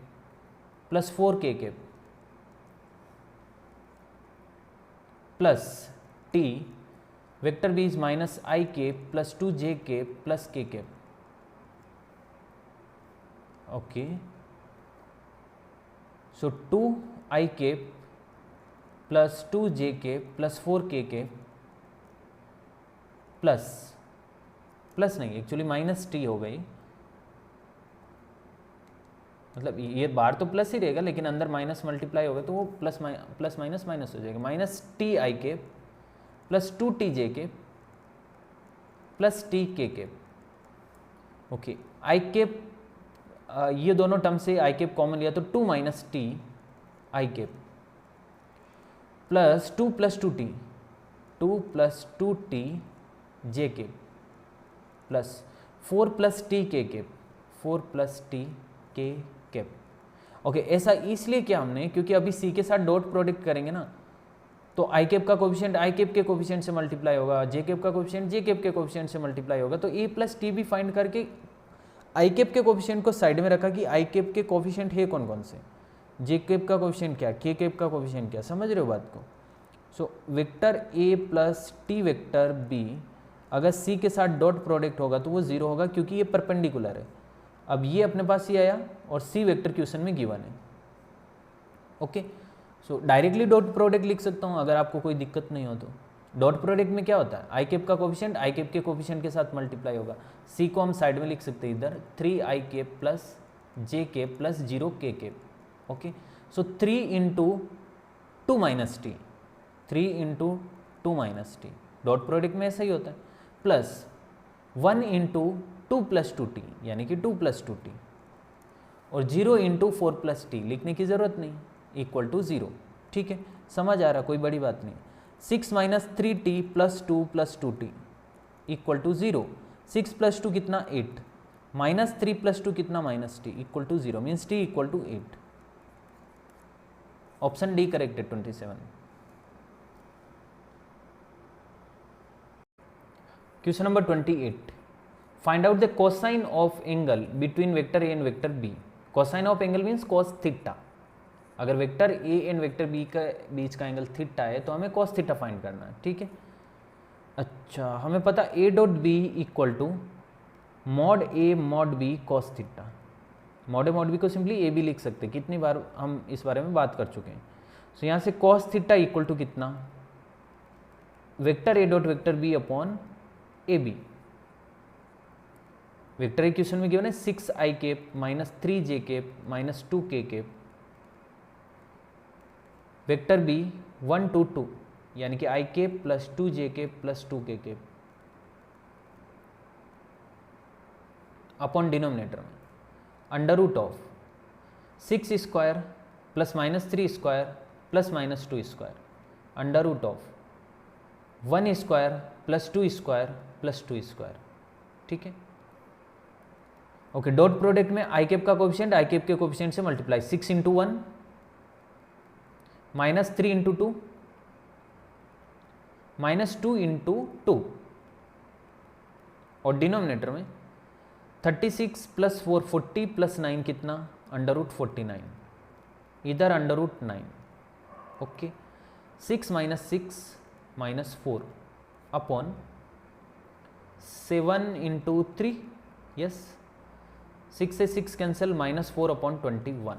plus 4k cap plus T, vector B is minus I cap plus 2j cap plus k cap. Okay, so 2i cap plus 2j cap plus 4k cap plus नहीं, actually minus T हो गई, मतलब ये बार तो plus ही रहेगा लेकिन अंदर minus multiply होगा तो वो प्लस माइनस माइनस हो जाएगा, माइनस टी आई के प्लस 2tj के प्लस टी के। ओके, आई केप, ये दोनों टर्म से आई केप कॉमन लिया तो 2 minus T I cap plus 2 plus 2t, 2 plus 2t J cap plus 4 plus T K cap, 4 plus T K cap. Okay, ऐसा इसलिए किया हमने क्योंकि अभी सी के साथ डॉट प्रोडक्ट करेंगे ना, तो आई केप का कोफिशिएंट आई केप के कोफिशिएंट से मल्टीप्लाई होगा, जे केप का कोफिशिएंट जे केप के कोफिशिएंट से मल्टीप्लाई होगा। तो ए प्लस टी भी फाइंड करके आई केप के कोफिशिएंट को साइड में रखा कि आई केप के कोफिशिएंट है कौन कौन से, जे केप का कोफिशिएंट क्या, के केप का कोफिशिएंट क्या, समझ रहे हो बात को। So vector A plus T vector B अगर सी के साथ डॉट प्रोडक्ट होगा तो वो 0 होगा क्योंकि ये परपेंडिकुलर है। अब ये अपने पास ही आया और सी वेक्टर क्वेश्चन में गिवन है। ओके, सो डायरेक्टली डॉट प्रोडक्ट लिख सकता हूँ अगर आपको कोई दिक्कत नहीं हो तो। डॉट प्रोडक्ट में क्या होता है, आई केप का कोफिशिएंट आई केप के कोफिशिएंट के साथ मल्टीप्लाई होगा। सी को हम साइड में लिख सकते हैं इधर 3i cap plus J cap plus 0k cap. Okay, so 3 into 2 minus T, 3 into 2 minus T, dot product में ऐसा ही होता है, प्लस 1 इंटू 2 प्लस 2t यानी कि 2 प्लस 2t, और 0 इंटू 4 प्लस टी लिखने की ज़रूरत नहीं, इक्वल टू 0। ठीक है, समझ आ रहा, कोई बड़ी बात नहीं। 6 minus 3t plus 2 plus 2t equal to 0। 6 plus 2 कितना 8, माइनस 3 प्लस 2 कितना minus T equal to 0, means T equal to 8। Option D correct है 27। Question number 28, find out the cosine of angle between vector A and vector B. Cosine of angle means cos theta. अगर vector A and vector B का बीच का angle theta है तो हमें cos theta find करना है। ठीक है, अच्छा, हमें पता a dot B equal to mod a mod b cos theta. Mod a mod b को सिंपली ए बी लिख सकते हैं, कितनी बार हम इस बारे में बात कर चुके हैं। सो यहाँ से कॉस थीटा इक्वल टू कितना, vector a dot vector b upon A B. Vector equation में गिवन है 6i cap minus 3j cap minus 2k cap, vector b 1 2 2 यानी कि i cap plus 2j cap plus 2k cap upon denominator में under root of 6 square plus minus 3 square plus minus 2 square under root of 1 square plus 2 square plus 2 square. ठीक है, okay. Dot product में आई cap का coefficient I cap के coefficient से multiply, 6 into 1 minus 3 into 2 minus 2 into 2 और denominator में 36 plus 4 40 plus 9 कितना, under root 49, इधर under root 9। Okay, 6 minus 6 minus 4 upon 7 into 3, yes 6 से 6 cancel, minus 4 upon 21,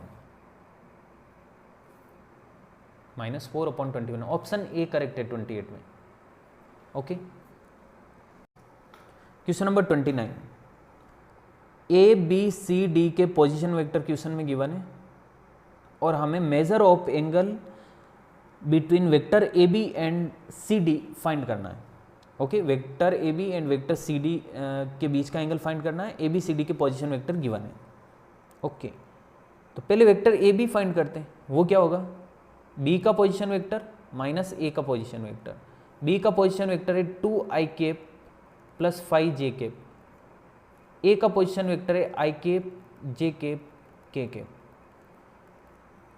minus 4 upon 21। Option A correct है 28 में। Okay, question number 29, A B C D के position vector question में given है और हमें measure of angle between vector A B and C D find करना है। Okay, vector A B and vector C D के बीच का एंगल फाइंड करना है, ए बी सी डी के पोजीशन वेक्टर गिवन है। ओके, तो पहले वेक्टर ए बी फाइंड करते हैं, वो क्या होगा, बी का पोजीशन वेक्टर माइनस ए का पोजीशन वेक्टर। बी का पोजीशन वेक्टर है 2i cap plus 5j cap, A का पोजीशन वेक्टर है i cap j cap k cap.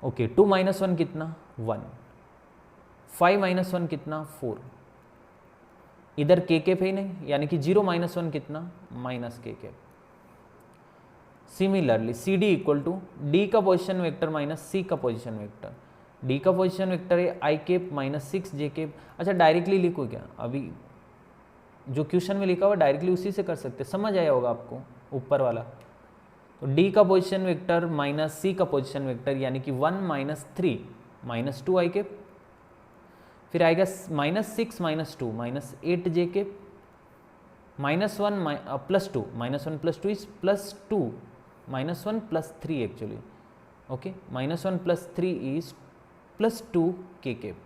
Okay, 2 minus 1 कितना 1, 5 माइनस 1 कितना 4, इधर k केप है नहीं यानी कि 0 माइनस 1 कितना minus k cap. Similarly C D equal to D का पोजीशन वेक्टर माइनस सी का पोजीशन वेक्टर, डी का पोजीशन वेक्टर है I cap minus 6j cap. अच्छा, डायरेक्टली लिखो क्या, अभी जो क्वेश्चन में लिखा हुआ डायरेक्टली उसी से कर सकते, समझ आया होगा आपको ऊपर वाला। तो डी का पोजीशन वेक्टर माइनस सी का पोजीशन वेक्टर यानी कि 1 माइनस 3 माइनस 2i केप, फिर आएगा minus 6 minus 2 minus 8j cap, minus 1 plus 2 minus 1 plus 2 is plus 2 minus 1 plus 3 actually. Okay, minus 1 plus 3 is plus 2k cap.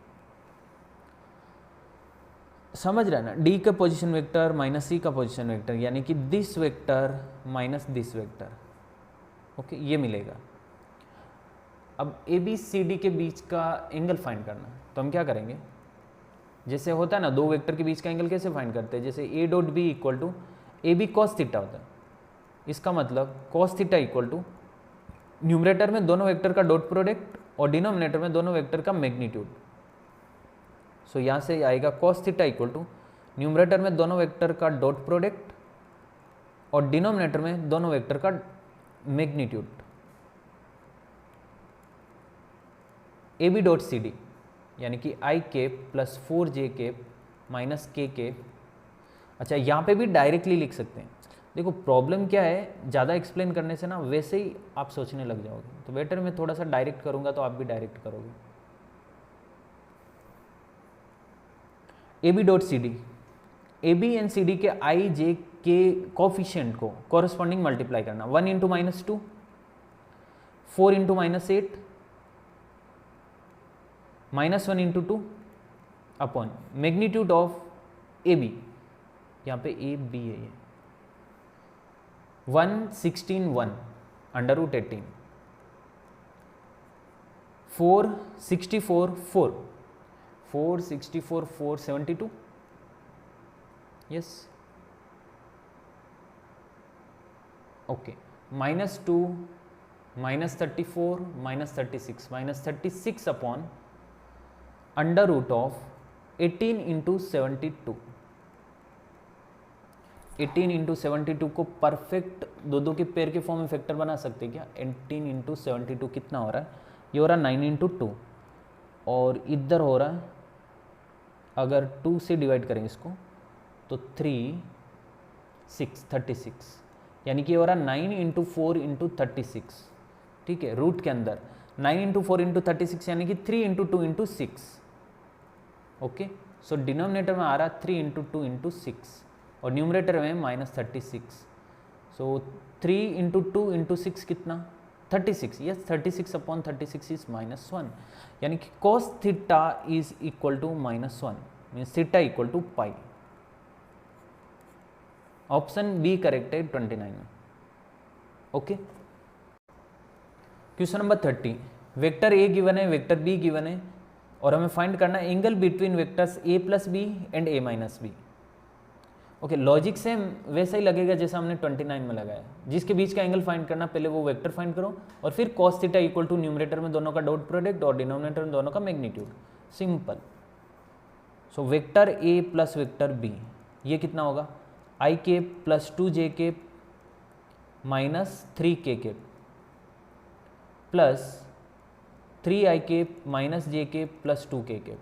समझ रहे हैं ना, D का पोजीशन वेक्टर माइनस सी का पोजीशन वेक्टर यानी कि this vector minus this vector. Okay, ये मिलेगा। अब ए बी सी डी के बीच का एंगल फाइंड करना, तो हम क्या करेंगे, जैसे होता है ना दो वेक्टर के बीच का एंगल कैसे फाइंड करते हैं, जैसे A dot B equal to A B cos theta होता है। इसका मतलब cos theta equal to numerator में दोनों वेक्टर का डॉट प्रोडक्ट और डिनोमिनेटर में दोनों वेक्टर का मैग्नीट्यूड। सो यहाँ से आएगा cos theta equal to numerator में दोनों वेक्टर का डॉट प्रोडक्ट और डिनोमिनेटर में दोनों वेक्टर का magnitude. A B dot C D यानी कि I cap plus 4j cap minus k cap. अच्छा, यहाँ पे भी डायरेक्टली लिख सकते हैं। देखो प्रॉब्लम क्या है, ज़्यादा एक्सप्लेन करने से ना वैसे ही आप सोचने लग जाओगे, तो बेटर मैं थोड़ा सा डायरेक्ट करूँगा तो आप भी डायरेक्ट करोगे। A B dot C D, A B and C D के आई जे के कोफिशिएंट को कॉरस्पॉन्डिंग मल्टीप्लाई करना, 1 into minus 2, 4 into minus 8, minus 1 into 2 upon magnitude of A B, यहाँ पे ए बी है ये 1 16 1 under root 18, 4 64 4 4 64 4 72, yes okay, minus 2 minus 34 minus 36 minus 36 upon under root of 18 into 72। 18 into 72 को perfect दो दो के पेयर के फॉर्म में फैक्टर बना सकते हैं क्या। 18 इंटू 72 कितना हो रहा है, ये हो रहा है 9 इंटू 2 और इधर हो रहा है, अगर 2 से डिवाइड करें इसको तो 3 6 36, यानी कि ये हो रहा 9 इंटू 4 इंटू 36, ठीक है, रूट के अंदर 9 इंटू 4 इंटू 36 यानी कि 3 इंटू 2 इंटू 6, ओके। सो डिनोमिनेटर में आ रहा 3 इंटू 2 इंटू 6 और न्यूमरेटर में -36। सो 3 इंटू 2 इंटू 6 कितना 36, यस 36 अपॉन 36 इज -1, यानी कि cos theta is equal to -1, means theta equal to pi. Option B correct है 29 में, okay. Question number 30, vector A given है, वेक्टर बी गिवन है और हमें फाइंड करना है angle between vectors A plus B and A minus B, okay. Logic same वैसा ही लगेगा जैसा हमने 29 में लगाया, जिसके बीच का एंगल फाइंड करना, पहले वो वेक्टर फाइंड करो और फिर cos theta equal to numerator में दोनों का डॉट प्रोडक्ट और डिनोमिनेटर में दोनों का magnitude, simple. So vector A plus vector B, ये कितना होगा आई के प्लस 2j के माइनस 3k के प्लस 3i के माइनस j के प्लस 2k के,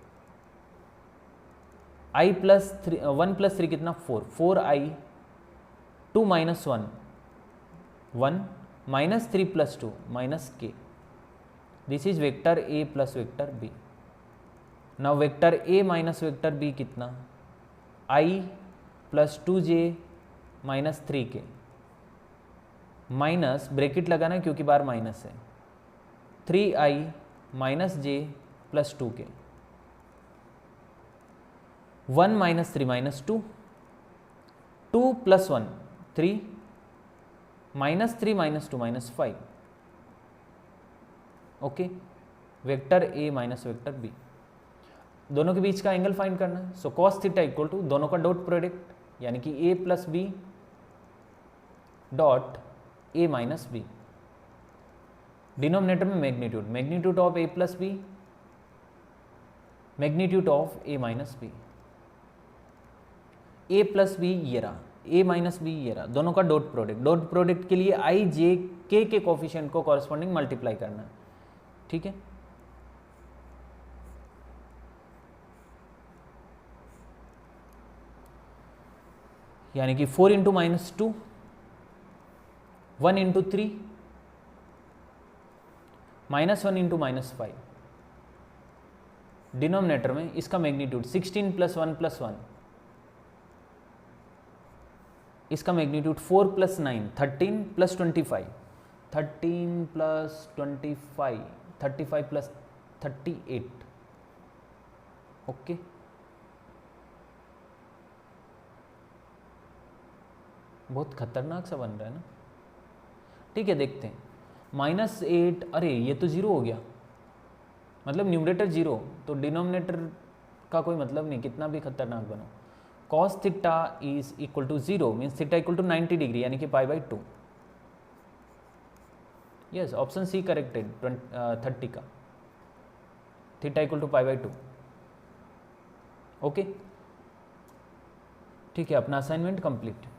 i प्लस 1 प्लस 3 कितना 4, 4i 2 minus 1 1 minus 3 plus 2 minus k, this is vector a plus vector b। Now vector a minus vector b कितना i plus 2j minus 3k minus bracket लगाना है क्योंकि बार minus है 3i minus j plus 2k, 1 minus 3 minus 2, 2 plus 1 3 minus 3 minus 2 minus 5, okay. Vector A minus vector B, दोनों के बीच का एंगल फाइंड करना है। So cos theta equal to दोनों का डॉट प्रोडक्ट यानी कि a plus B dot a minus B, denominator में magnitude, magnitude of a plus B magnitude of a minus B, a plus B ये रहा, a minus B ये रहा, दोनों का डॉट प्रोडक्ट, डॉट प्रोडक्ट के लिए i j k के कोफिशिएंट को कॉरस्पॉन्डिंग मल्टीप्लाई करना है, ठीक है। यानी कि 4 into minus 2, 1 into 3 minus 1 into minus 5, denominator में इसका मैग्नीट्यूड 16 प्लस 1 प्लस 1, इसका magnitude 4 plus 9 13 plus 25, 13 plus 25 35 plus 38, okay. बहुत खतरनाक सा बन रहा है ना, ठीक है, देखते हैं। -8, अरे ये तो 0 हो गया, मतलब न्यूमरेटर 0 तो डिनोमिनेटर का कोई मतलब नहीं, कितना भी खतरनाक बनो। cos theta is equal to 0 means theta equal to 90 degree यानी कि π/2, यस ऑप्शन सी करेक्टेड 30 का, थीटा इक्वल टू π/2, ओके। ठीक है, अपना असाइनमेंट कंप्लीट।